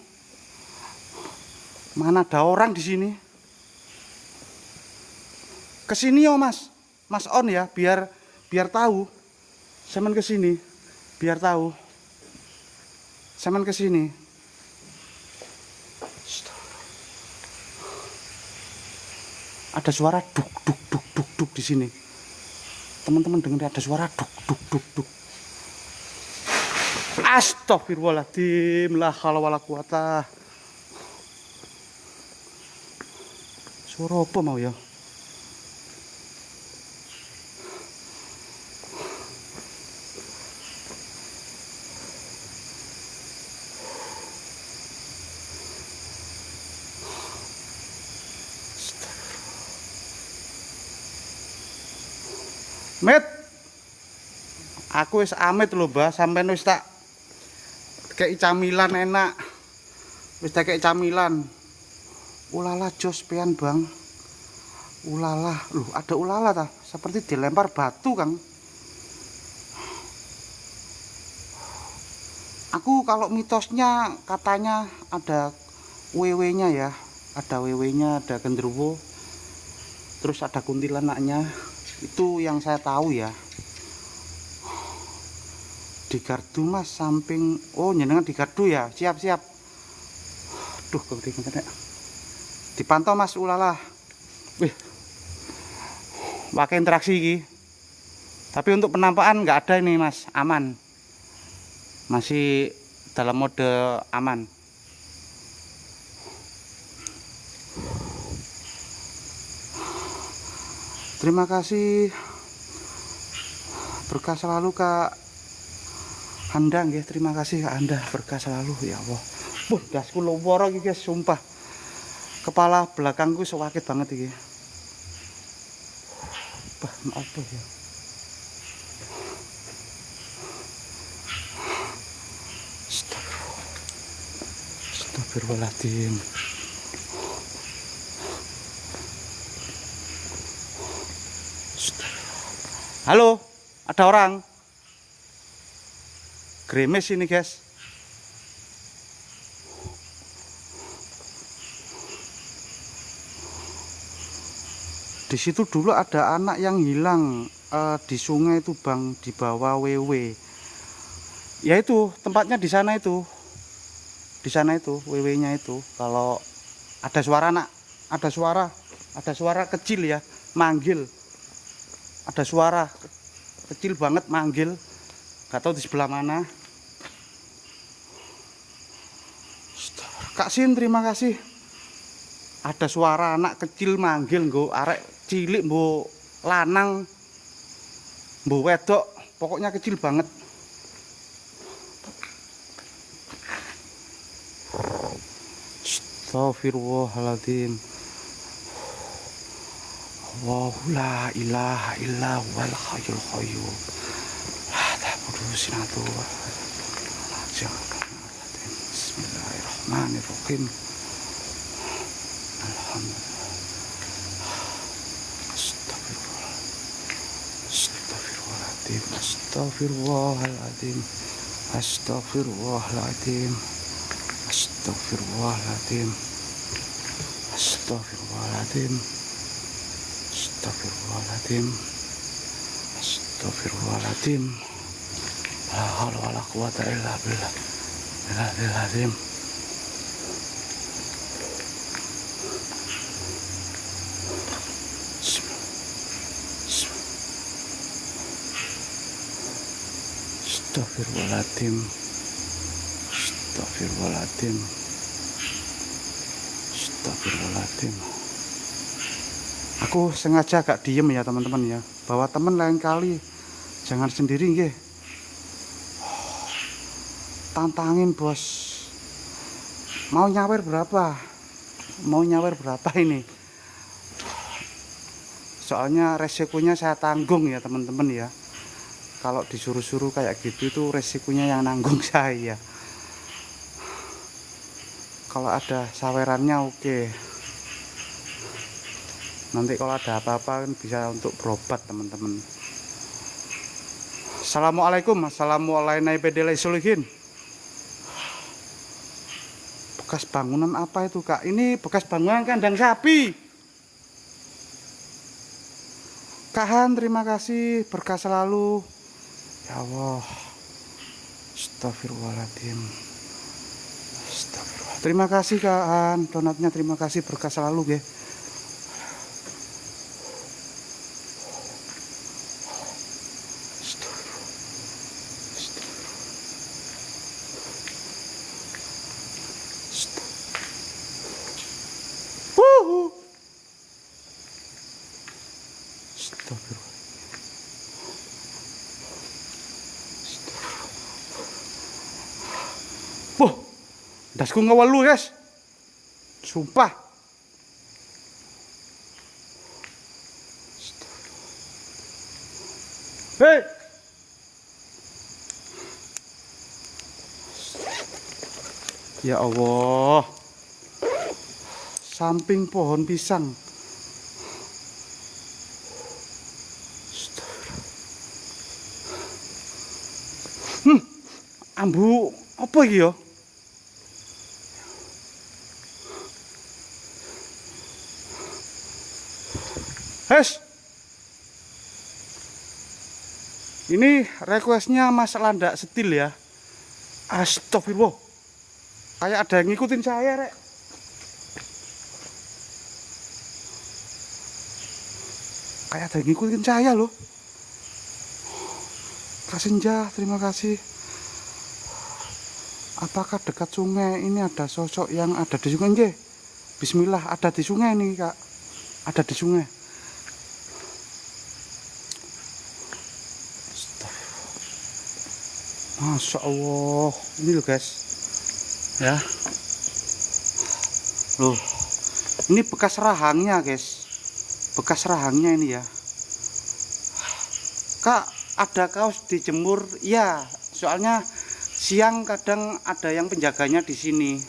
Mana ada orang di sini? Kesini yo, Mas. Mas on ya, biar tahu. Semen kesini, biar tahu. Semen kesini. Ada suara duk duk duk duk duk di sini. Teman-teman dengar ada suara duk duk duk duk. Astagfirullahaladzim, la haula wala quwata. Suara apa mau ya? Met, aku wis amit lho Mbah, sampean wis tak kei camilan enak. Wis tak kei camilan. Ulala jos pean Bang. Ulala, loh ada ulala ta? Seperti dilempar batu, Kang. Aku kalau mitosnya katanya ada wewe-nya ya. Ada wewe-nya, ada genderuwo. Terus ada kuntilanaknya. Itu yang saya tahu ya. Di gardu Mas, samping. Oh nyenengan di gardu ya. Siap. Duh kebetulan. Dipantau Mas, ulala. Wih, pakai interaksi iki. Tapi untuk penampakan nggak ada ini Mas, aman. Masih dalam mode aman. Terima kasih, berkah selalu Kak Handang ya. Terima kasih Kak Anda, berkah selalu ya Allah. Dasku loworo iki guys, sumpah. Kepala belakangku sakit banget iki. Maaf ya. Astagfirullahaladzim. Halo, ada orang. Gremes ini guys. Di situ dulu ada anak yang hilang di sungai itu Bang, di bawah WW. Ya itu tempatnya di sana itu. Di sana itu WW-nya itu. Kalau ada suara anak, ada suara kecil ya, manggil. Ada suara kecil banget manggil, gak tahu di sebelah mana. Kak Sin, terima kasih. Ada suara anak kecil manggil, nggo arek cilik, mbok lanang, mbok wedok, pokoknya kecil banget. Astagfirullahaladzim. Allahu la ilaha illa huwal hayyul qayyum. La ta'khudhuhu sinatun wa la nawm. Bismillahirrahmanirrahim. Alhamdulillah. Astagfirullahaladzim. Astagfirullahaladzim. Astagfirullahaladzim. Astagfirullahaladzim. Astagfirullahaladzim. Astagfirullahaladzim. Astagfirullahaladzim. La haula wala quwata illa billah. Astagfirullahaladzim. Astagfirullahaladzim. Astagfirullahaladzim. Astagfirullahaladzim. Aku sengaja agak diem ya teman-teman ya, bahwa teman lain kali jangan sendiri nggih. Tantangin bos. Mau nyawer berapa? Mau nyawer berapa ini? Soalnya resikonya saya tanggung ya teman-teman ya. Kalau disuruh-suruh kayak gitu itu resikonya yang nanggung saya. Kalau ada sawerannya oke. Nanti kalau ada apa-apa kan bisa untuk berobat teman-teman. Assalamualaikum. Assalamualaikum. Bekas bangunan apa itu kak? Ini bekas bangunan kandang sapi. Kak Han, terima kasih, berkah selalu. Ya Allah. Astagfirullahaladzim. Astagfirullah. Terima kasih Kak Han, donatnya terima kasih, berkah selalu ya. Astagfirullah. Wah, dasku ngawal lu guys, sumpah. Hei, ya Allah, samping pohon pisang. Ambu apa iki ya? Hes, ini requestnya Mas Landak Setil ya. Astagfirullah, kayak ada yang ngikutin saya rek. Kayak ada yang ngikutin saya loh. Kak Senja, terima kasih. Apakah dekat sungai ini ada sosok yang ada di sungai? Nggih. Bismillah, ada di sungai nih kak. Ada di sungai. Masya Allah. Ini loh guys. Ya. Loh. Ini bekas rahangnya guys. Bekas rahangnya ini ya. Kak, ada kaos dijemur? Ya, soalnya siang kadang ada yang penjaganya di sini.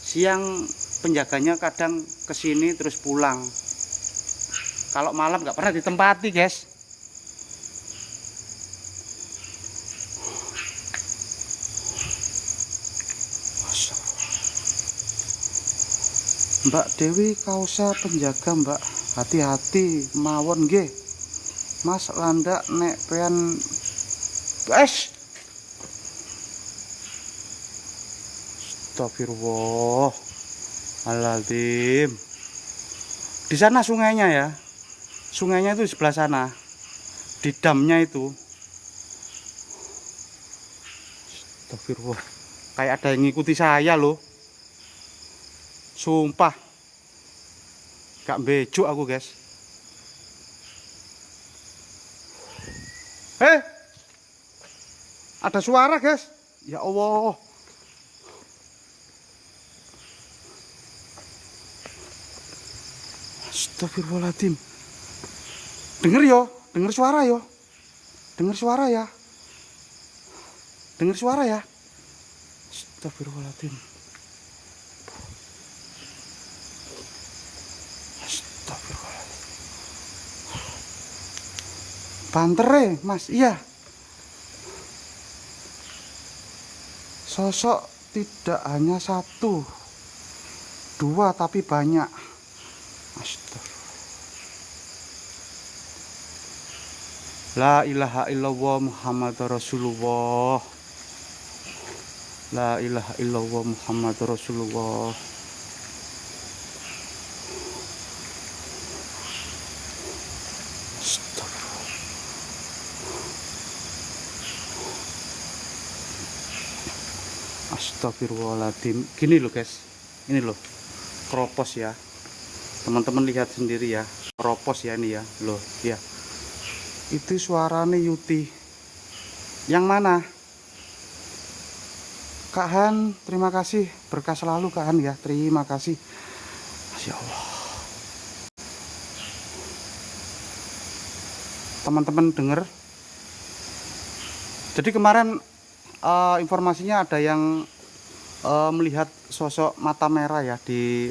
Siang penjaganya kadang ke sini terus pulang. Kalau malam nggak pernah ditempati, guys. Mbak Dewi kaosnya penjaga, Mbak. Hati-hati mawon nggih. Mas Landak nek pean guys. Astagfirullahaladzim. Di sana sungainya ya. Sungainya itu di sebelah sana. Di damnya itu. Astagfirullah. Kayak ada yang ngikuti saya loh. Sumpah. Gak bejuk aku guys. Ada suara guys. Ya Allah. Astagfirullahaladzim. Dengar yo, dengar suara yo. Dengar suara ya. Dengar suara ya. Astagfirullahaladzim. Astagfirullahaladzim. Bantere, Mas. Iya. Sosok tidak hanya satu, dua, tapi banyak. Astagfirullah. La ilaha illallah Muhammadur Rasulullah. La ilaha illallah Muhammadur Rasulullah. Astagfirullahaladzim. Gini loh guys, ini loh keropos ya, teman-teman lihat sendiri ya, keropos ya ini ya loh ya, itu suaranya Yuti. Yang mana Kak Han? Terima kasih, berkah selalu Kak Han ya, terima kasih. Masya Allah, teman-teman dengar. Jadi kemarin informasinya ada yang melihat sosok mata merah ya di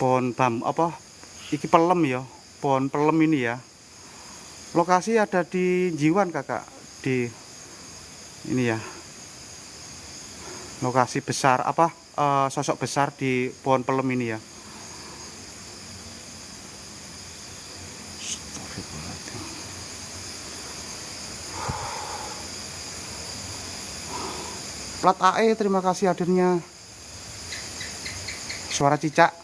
pohon iki pelem ya, pohon pelem ini ya. Lokasi ada di Jiwan kakak, di ini ya, lokasi besar sosok besar di pohon pelem ini ya. Plat AE, terima kasih hadirnya. Suara cicak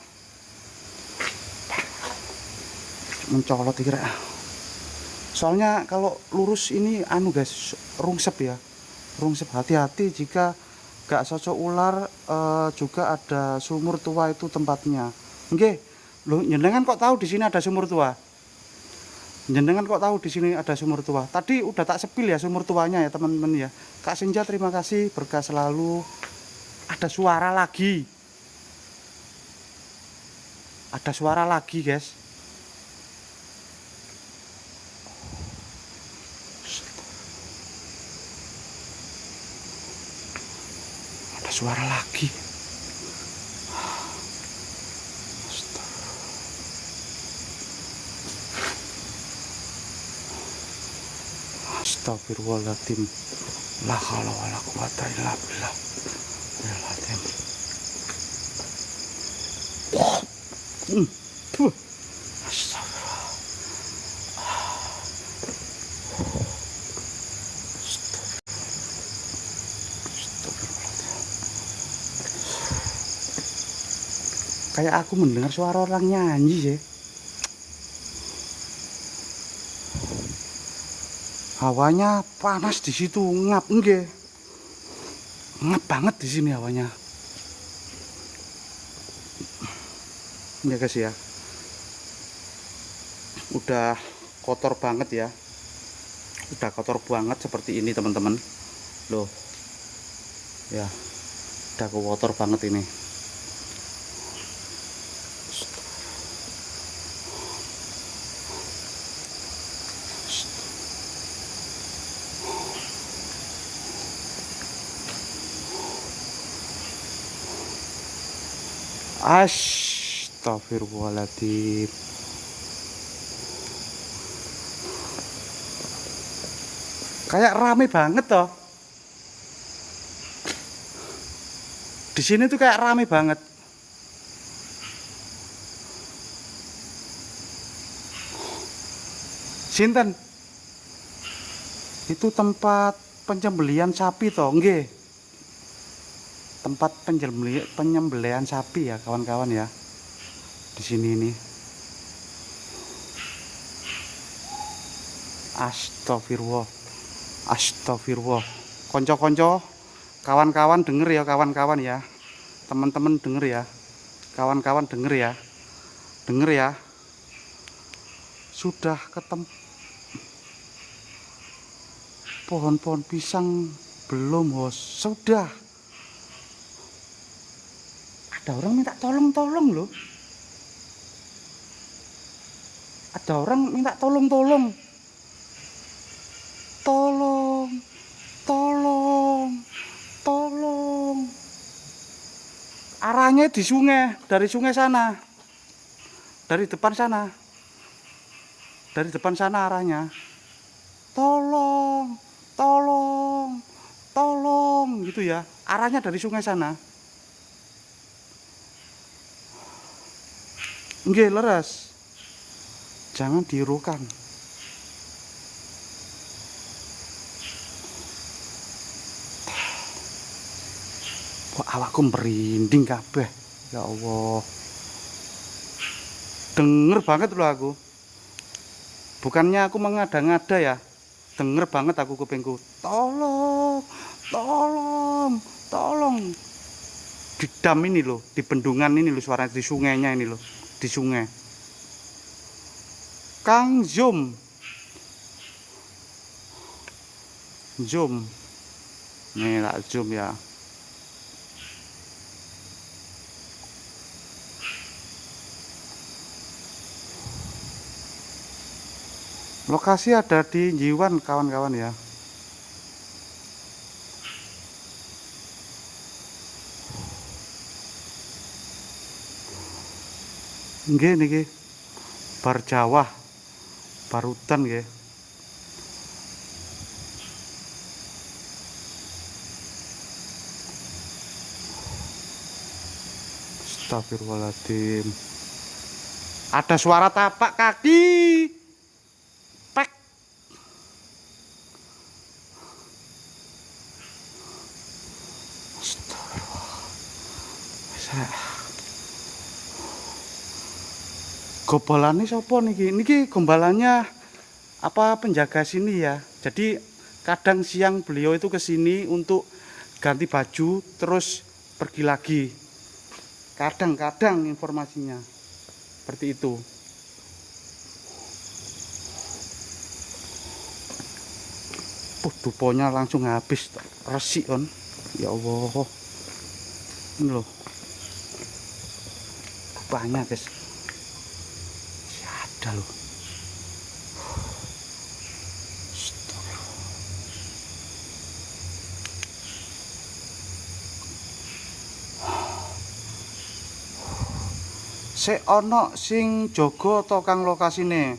mencolot kira. Soalnya kalau lurus ini guys, rungsep ya, rungsep. Hati-hati jika gak cocok ular. Juga ada sumur tua itu tempatnya. Oke, lo jenengan kok tahu di sini ada sumur tua? Jenengan kok tahu di sini ada sumur tua? Tadi udah tak sepil ya sumur tuanya ya teman-teman ya. Kak Senja terima kasih, berkah selalu. Ada suara lagi. Ada suara lagi guys. Ada suara lagi. Astagfirullahaladzim. La haula wala quwata illa billah. Kayak aku mendengar suara orang nyanyi sih. Hawanya panas di situ, ngap enggak? Ngap banget di sini hawanya. Ya guys ya. Udah kotor banget ya. Udah kotor banget seperti ini teman-teman. Loh. Ya. Udah kotor banget ini. Astagfirullahaladzim. Kayak rame banget toh. Di sini tuh kayak rame banget. Sinten? Itu tempat penyembelihan sapi toh, nggih. Tempat penyembelihan sapi ya kawan-kawan ya. Di sini ini. Astagfirullah. Astagfirullah. Konco-konco, kawan-kawan denger ya, kawan-kawan ya. Teman-teman denger ya. Kawan-kawan denger ya. Denger ya. Sudah ketemu pohon-pohon pisang belum, Bos? Sudah. Ada orang minta tolong-tolong loh. Ada orang minta tolong-tolong. Tolong, tolong, tolong. Arahnya di sungai, dari sungai sana. Dari depan sana. Dari depan sana arahnya. Tolong, tolong, tolong gitu ya. Arahnya dari sungai sana. Nggih, leres. Jangan diirukan. Wah, awakku merinding kabeh. Ya Allah. Denger banget loh aku. Bukannya aku mengada-ngada ya. Denger banget aku kupingku. Tolong, tolong, tolong. Di dam ini loh, di bendungan ini loh, suara di sungainya ini loh, di sungai. Kang zoom. Zoom. Nih tak zoom ya. Lokasi ada di Jiwan kawan-kawan ya. Nggih niki. Bar Jawa, Barutan nggih. Astagfirullahaladzim. Ada suara tapak kaki. Pek. Astagfirullah. Gombalannya sapa niki? Niki gombalannya apa penjaga sini ya. Jadi kadang siang beliau itu ke sini untuk ganti baju terus pergi lagi. Kadang-kadang informasinya seperti itu. Duponya langsung habis, resik on. Ya Allah. Ini loh. Banyak guys. Ada loh. Sik ono sing jaga to Kang lokasine.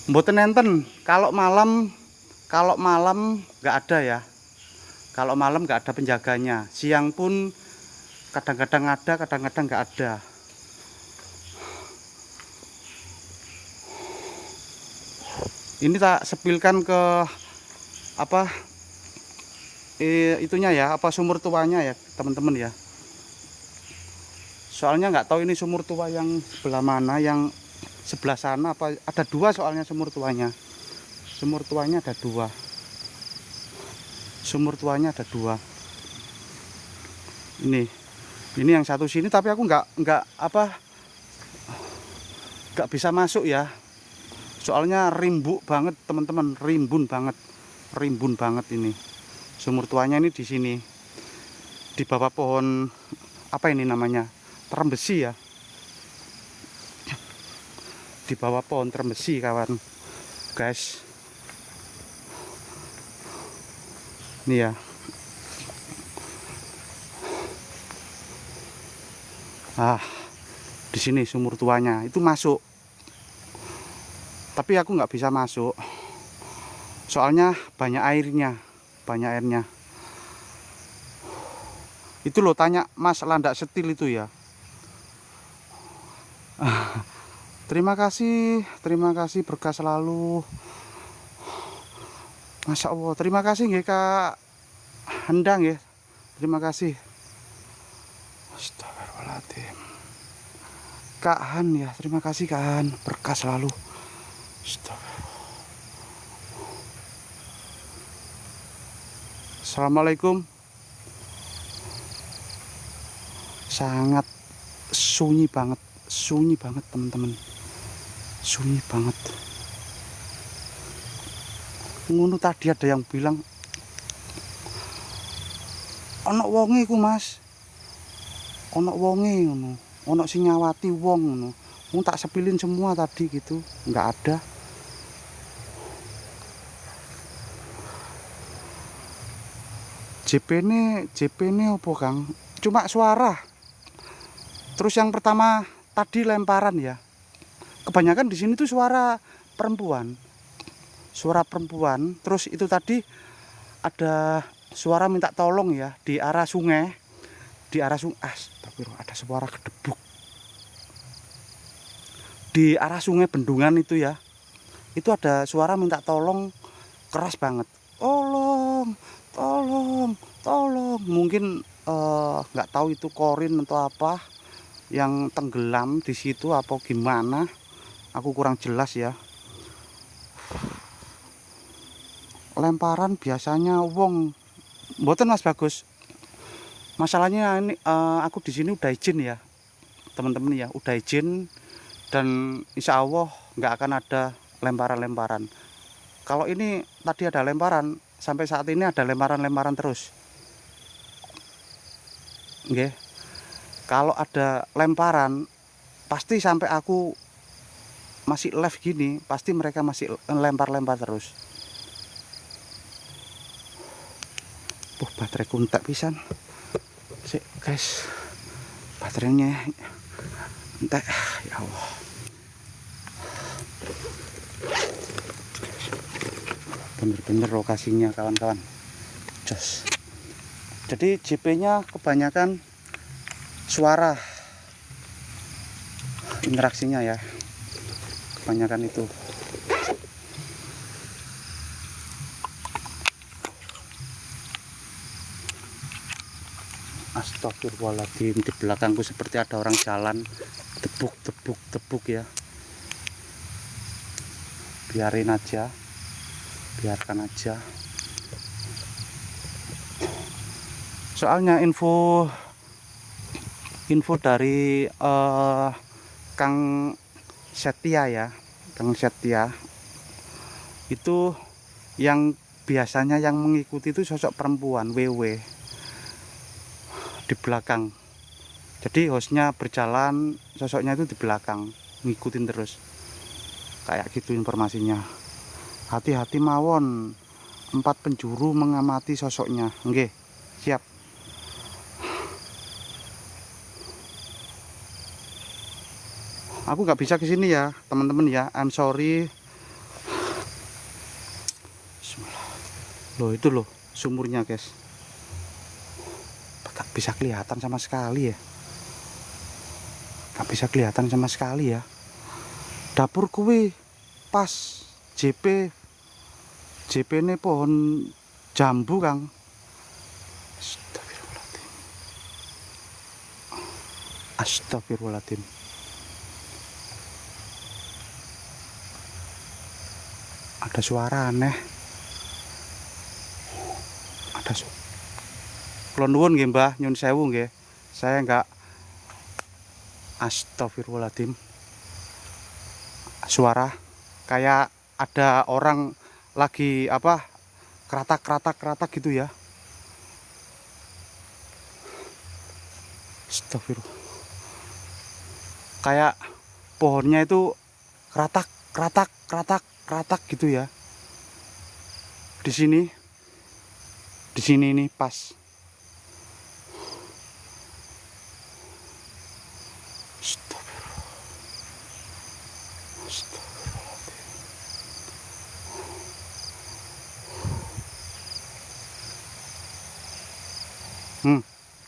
Mboten enten. Kalau malam nggak ada ya. Kalau malam nggak ada penjaganya. Siang pun kadang-kadang ada, kadang-kadang nggak ada. Ini tak sepilkan ke apa itunya ya, apa sumur tuanya ya teman-teman ya. Soalnya nggak tahu ini sumur tua yang sebelah mana, yang sebelah sana apa, ada dua soalnya sumur tuanya. Sumur tuanya ada dua. Sumur tuanya ada dua. Ini yang satu sini, tapi aku nggak bisa masuk ya. Soalnya rimbuk banget teman-teman, rimbun banget ini. Sumur tuanya ini di sini, di bawah pohon apa ini namanya, terembesi ya. Di bawah pohon terembesi kawan, guys. Ini ya. Di sini sumur tuanya itu masuk. Tapi aku nggak bisa masuk, soalnya banyak airnya. Itu loh, tanya Mas Landak Setil itu ya. Terima kasih berkah selalu. Masya Allah, terima kasih nggih Kak Hendang ya. Terima kasih. Astagfirullahaladzim. Kak Han ya, terima kasih Kak Han, berkah selalu. Assalamualaikum. Sangat sunyi banget teman-teman, sunyi banget. Ngono tadi ada yang bilang ono wonge iku Mas, ono wonge ngono, ono sing nyawati wong ngono. Tak sepilin semua tadi gitu, nggak ada. JP ini apa Kang? Cuma suara. Terus yang pertama tadi lemparan ya. Kebanyakan di sini tuh suara perempuan. Terus itu tadi ada suara minta tolong ya di arah sungai. Tapi ada suara gedebuk. Di arah sungai bendungan itu ya. Itu ada suara minta tolong keras banget. Tolong, Tolong, mungkin nggak tahu itu korin atau apa yang tenggelam di situ apa gimana. Aku kurang jelas ya. Lemparan biasanya wong mboten Mas Bagus. Masalahnya ini aku di sini udah izin ya, teman-teman ya, udah izin dan insya Allah nggak akan ada lemparan-lemparan. Kalau ini tadi ada lemparan, sampai saat ini ada lemparan-lemparan terus. Nggih. Kalau ada lemparan, pasti sampai aku masih live gini, pasti mereka masih lempar-lempar terus. Baterai kuntek pisan. Sik, guys. Baterainya entek. Ya Allah. Bener-bener lokasinya kawan-kawan. Jos. Jadi JP-nya kebanyakan suara interaksinya ya, kebanyakan itu. Astagfirullahaladzim, di belakangku seperti ada orang jalan, tebuk ya. Biarin aja, biarkan aja. Soalnya info dari Kang Setia ya, Kang Setia itu yang biasanya yang mengikuti itu sosok perempuan WW di belakang. Jadi hostnya berjalan, sosoknya itu di belakang ngikutin terus, kayak gitu informasinya. Hati-hati mawon, 4 penjuru mengamati sosoknya. Nggih, siap. Aku nggak bisa ke sini ya, teman-teman ya. I'm sorry. Loh, itu loh sumurnya, guys. Nggak bisa kelihatan sama sekali ya. Nggak bisa kelihatan sama sekali ya. Dapur kuwi pas JP ini pohon jambu, Kang. Astagfirullahaladzim. Astagfirullahaladzim. Ada suara aneh. Ada suara. Kula nuwun nggih Mbah, nyun sewu nggih. Saya enggak. Astagfirullahaladzim. Suara kayak ada orang lagi apa? Keratak gitu ya. Astagfirullah. Kayak pohonnya itu keratak gitu ya. Di sini ini pas.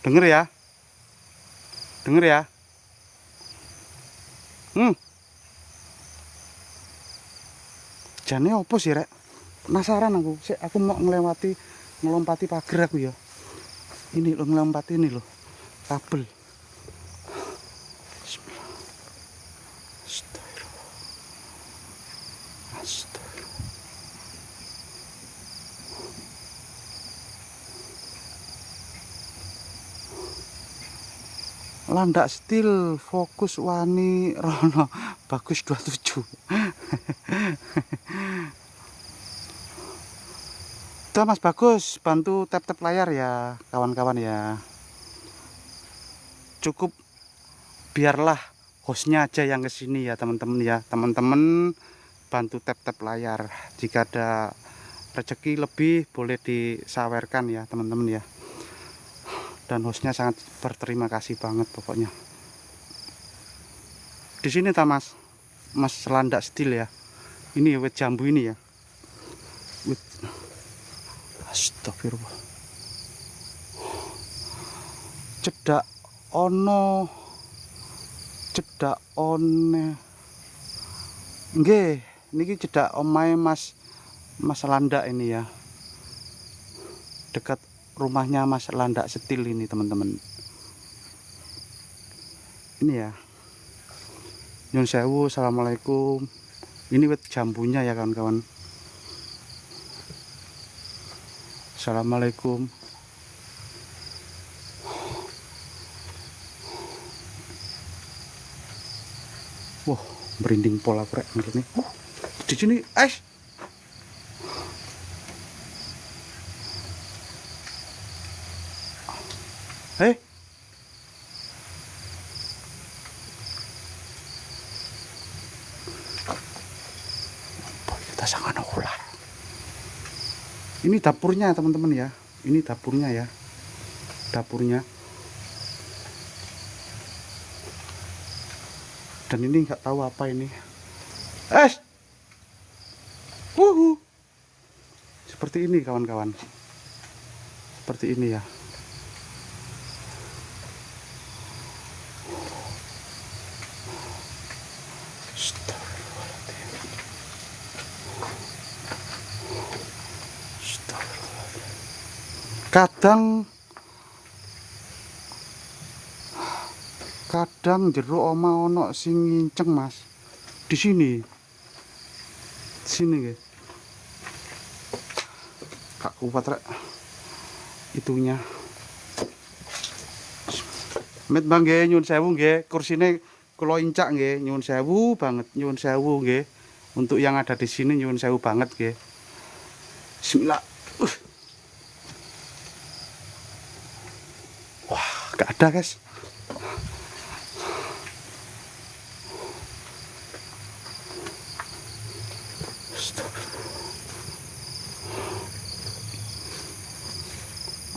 Denger ya. Jane opo sih, Rek? Penasaran aku. Aku mau ngelompati pagar aku ya. Ini loh, ngelompati ini loh. Kabel. Bismillah. Astagfirullah. Landak Steel fokus wani rono bagus 27. Tuh Mas Bagus, bantu tap layar ya kawan-kawan ya. Cukup biarlah hostnya aja yang kesini ya teman-teman ya. Teman-teman bantu tap layar. Jika ada rezeki lebih boleh disawerkan ya teman-teman ya. Dan hostnya sangat berterima kasih banget pokoknya. Di sini tak Mas Landak Steel ya. Ini wit jambu ini ya. Astagfirullah. Cedak one. Nggih, niki cedak omahe Mas Landak ini ya. Dekat rumahnya Mas Landak Setil ini teman-teman. Ini ya. Nyun sewu, assalamualaikum. Ini wit jambunya ya kawan-kawan. Assalamualaikum. Wah, merinding pola krek ini. Di sini es. Kita sangat ular. Ini dapurnya teman-teman ya. Ini dapurnya ya. Dapurnya. Dan ini nggak tahu apa ini. Seperti ini kawan-kawan. Seperti ini ya. Kadang jero oma ono sing nginceng Mas. Di sini. Di sini nggih. Kak kuat rek. Itunya. Met Bang nggih, nyuwun sewu nggih. Kursine kula incak nggih, nyuwun sewu banget, nyuwun sewu nggih. Untuk yang ada di sini nyuwun sewu banget nggih. Bismillah. Wah, gak ada, guys.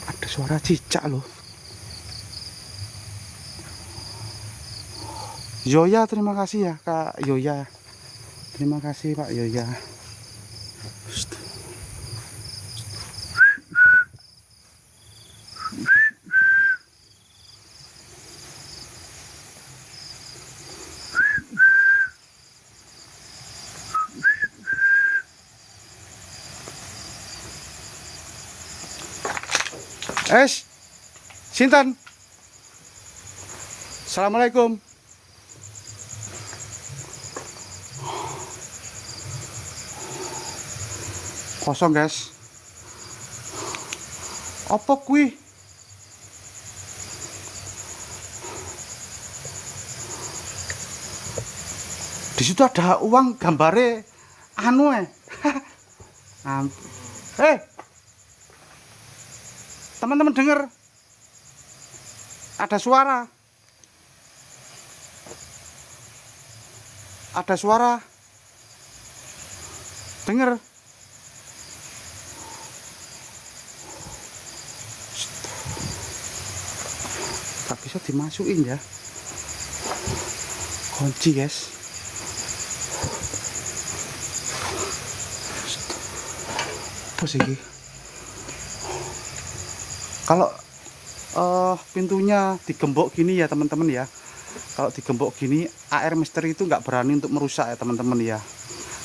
Ada suara cicak loh. Yoya, terima kasih ya Kak Yoya. Terima kasih Pak Yoya. Sinten? Assalamualaikum. Kosong guys. Apa kuwi? Di situ ada uang gambare anu teman-teman dengar? Ada suara. Ada suara. Dengar? Tak bisa dimasukin ya. Kunci guys. Apa sih ini? Kalau pintunya digembok gini ya teman-teman ya. Kalau digembok gini AR misteri itu nggak berani untuk merusak ya teman-teman ya.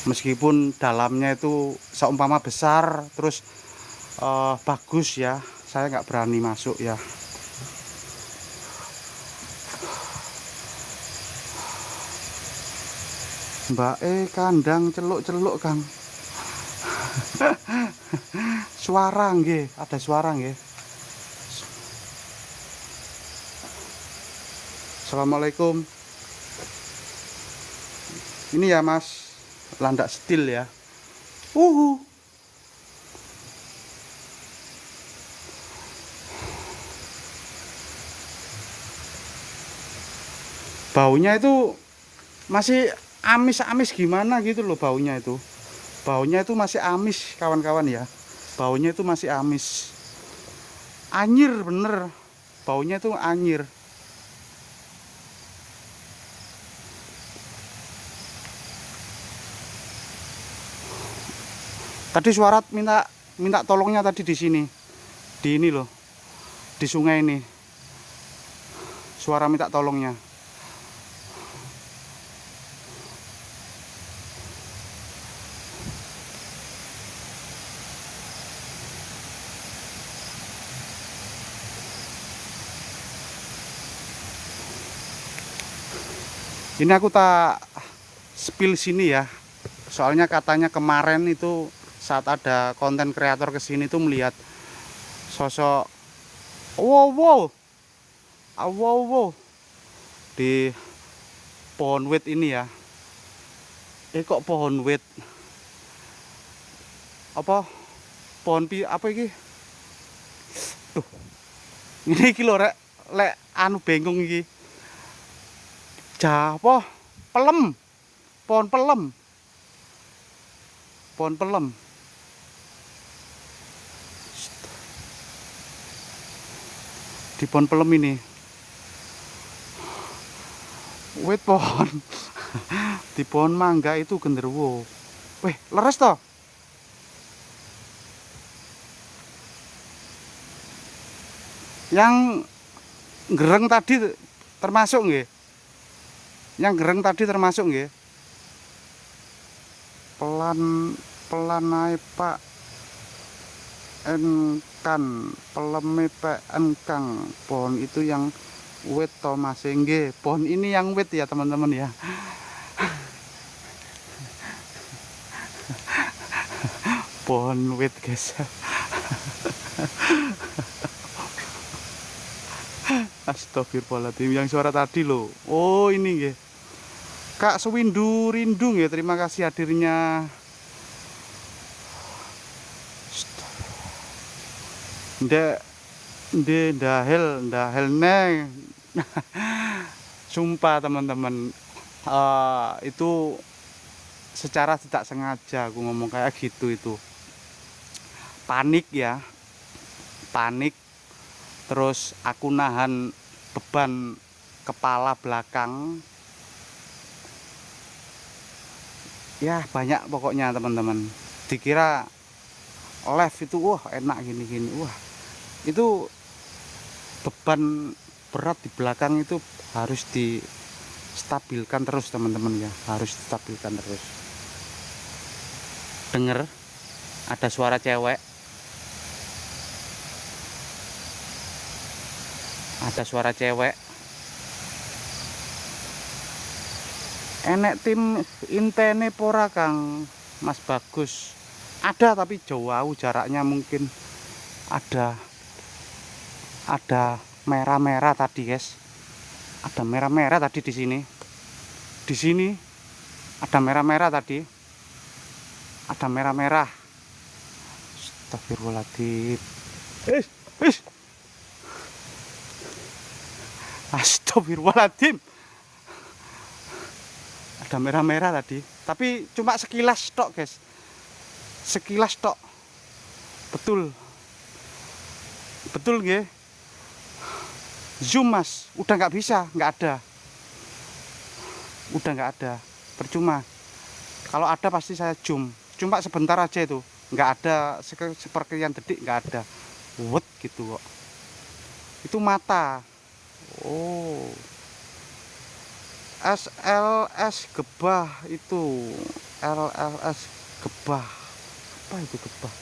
Meskipun dalamnya itu seumpama besar terus bagus ya, saya nggak berani masuk ya. Mbak kandang celuk-celuk Kang. Suara nggih, ada suara nggih. Assalamualaikum. Ini ya Mas Landak Setil ya. Baunya itu masih amis-amis gimana gitu loh baunya itu. Baunya itu masih amis kawan-kawan ya. Baunya itu masih amis. Anyir bener. Baunya itu anyir. Tadi suara minta tolongnya tadi di sini. Di ini loh. Di sungai ini. Suara minta tolongnya. Ini aku tak spill sini ya. Soalnya katanya kemarin itu saat ada konten kreator kesini tuh melihat sosok wow wow wow wow di pohon wit ini ya. Kok pohon wit? Apa? Pohon apa iki? Tuh. Ini iki lho rek, lek anu bengong iki. Apa? Pelem. Pohon pelem. Pohon pelem. Di pohon pelem ini. Wit pohon. Di pohon mangga itu genderuwo. Weh, leres toh? Yang gereng tadi termasuk nggih? Yang gereng tadi termasuk nggih? Pelan ae Pak. Enkan peleme Pak engkang. Pohon itu yang wit to Mas nggih. Pohon ini yang wit ya teman-teman ya. Pohon wit guys. Astagfirullahaladzim, yang suara tadi loh. Oh ini nggih. Kak Sewindu Rindu ya, terima kasih hadirnya. Ndahel neng. Sumpah teman-teman, itu secara tidak sengaja aku ngomong kayak gitu. Itu panik ya, panik. Terus aku nahan beban kepala belakang. Ya banyak pokoknya teman-teman. Dikira live itu wah enak gini-gini. Wah itu beban berat di belakang itu harus distabilkan terus teman-teman ya. Harus distabilkan terus. Dengar ada suara cewek. Ada suara cewek. Enek tim intene pora Kang Mas Bagus. Ada tapi jauh jaraknya, mungkin ada merah-merah tadi guys. Ada merah-merah tadi di sini. Di sini ada merah-merah tadi. Ada merah-merah. Astagfirullahaladzim. Astagfirullahaladzim. Ada merah-merah tadi, tapi cuma sekilas tok guys. Sekilas tok. Betul nggih. Zoom mas, udah nggak bisa, nggak ada. Udah nggak ada, percuma. Kalau ada pasti saya zoom. Cuma sebentar aja itu, nggak ada sepersekian detik, nggak ada. Wet gitu kok. Itu mata. Oh, SLS Gebah itu, LLS Gebah. Apa itu Gebah?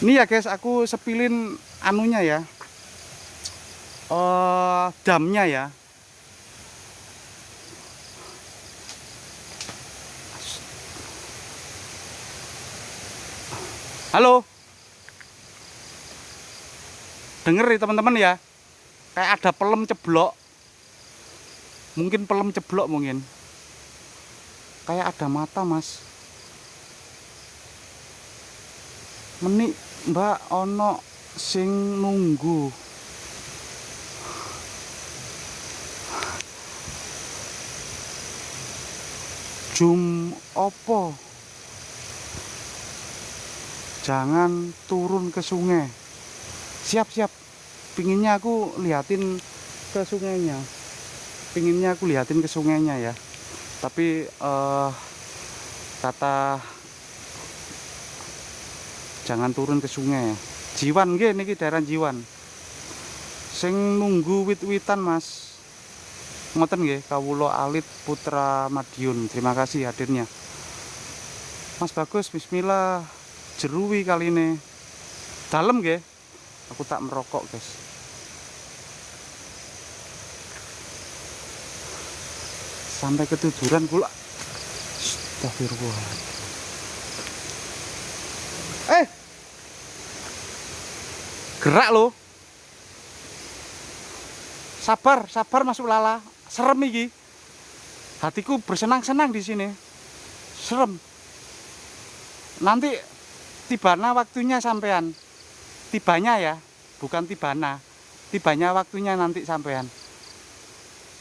Ini ya guys, aku sepilin anunya ya, damnya ya. Halo, denger nih teman-teman ya, kayak ada pelem ceblok. Mungkin pelem ceblok mungkin. Kayak ada mata mas. Menik mbak ono sing nunggu. Jum opo? Jangan turun ke sungai. Siap. Pinginnya aku liatin ke sungainya. Ya. Tapi kata jangan turun ke sungai. Jiwan nggih niki daerah Jiwan. Sing nunggu wit-witan Mas. Ngoten nggih, kawula Alit Putra Madiun. Terima kasih hadirnya. Mas Bagus, bismillah. Jeruwi kali ini. Dalem nggih. Aku tak merokok, guys. sampai ketiduran pula. Astagfirullah. Gerak lo. Sabar, sabar Mas Ulala. Serem iki. Hatiku bersenang-senang di sini. Serem. Nanti tibana waktunya sampean. Tibanya ya, bukan tibana. Tibanya waktunya nanti sampean.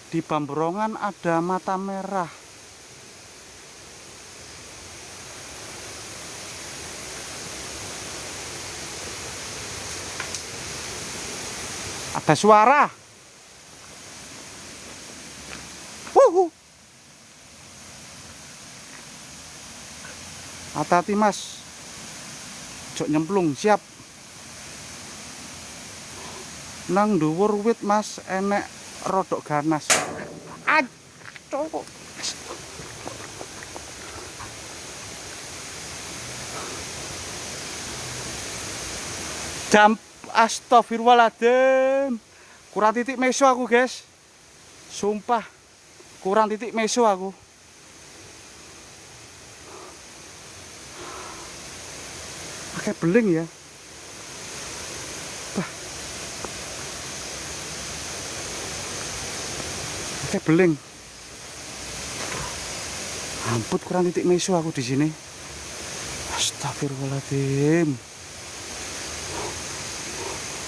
Di Bamborongan ada mata merah. Ada suara. Hati-hati Mas. Jok nyemplung, siap. Nang dhuwur wit Mas, enek rodok ganas. Aduh. Jam astagfirullahaladzim. Kurang titik meso aku, guys. Sumpah. Kurang titik meso aku. Pakai beling ya. Pakai beling. Ampun, kurang titik meso aku di sini. Astagfirullahaladzim.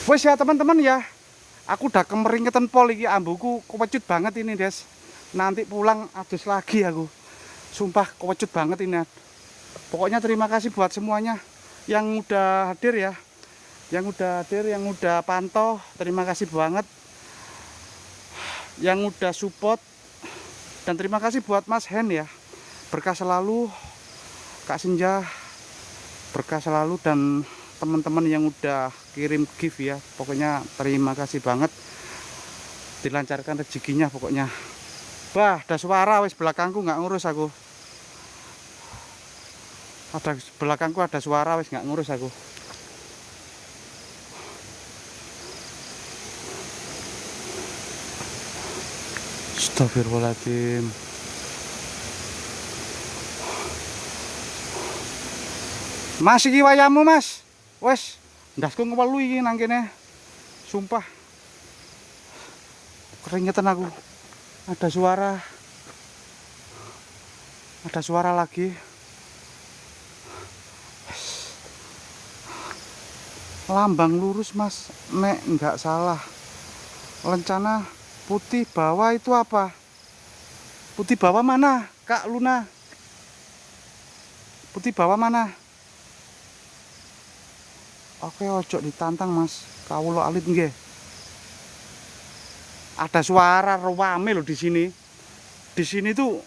Wes ya teman-teman ya. Aku udah kemeringetan pol iki, ambuku kepecut banget ini, Des. Nanti pulang adus lagi aku. Sumpah kepecut banget ini. Pokoknya terima kasih buat semuanya yang udah hadir ya. Yang udah hadir, yang udah pantau, terima kasih banget. Yang udah support. Dan terima kasih buat Mas Hen ya. Berkah selalu, Kak Senja. Berkah selalu dan teman-teman yang udah kirim gift ya. Pokoknya terima kasih banget. Dilancarkan rezekinya pokoknya. Bah, ada suara wis belakangku nggak ngurus aku. Ada belakangku ada suara wis nggak ngurus aku. Astagfirullahaladzim. Mas iki wayamu Mas. Wes, ndasku ngewelu iki nang kene. Sumpah. Keringetan aku. Ada suara. Ada suara lagi. Lambang lurus Mas, nek nggak salah. Lencana putih bawah itu apa? Putih bawah mana, Kak Luna? Putih bawah mana? Oke, ojo ditantang Mas. Kawula alit nggih. Ada suara rame loh di sini. Di sini tuh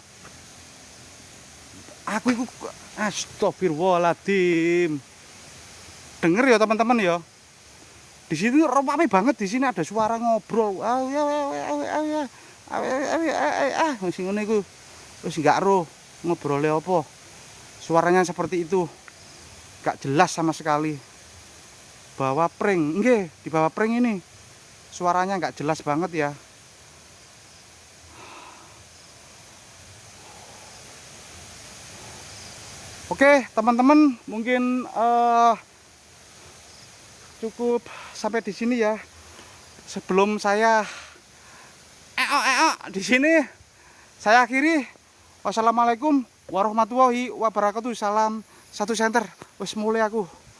aku itu astagfirullahaladzim. Denger ya teman-teman ya. Di sini rame banget, di sini ada suara ngobrol. Sing ngene iku wis gak ero ngobrole apa. Suaranya seperti itu. Gak jelas sama sekali. Bawah pring, nggih, di bawah pring ini suaranya nggak jelas banget ya. Oke teman-teman, mungkin cukup sampai di sini ya. Sebelum saya di sini saya akhiri. Wassalamualaikum warahmatullahi wabarakatuh. Salam satu senter. Wes mulai aku.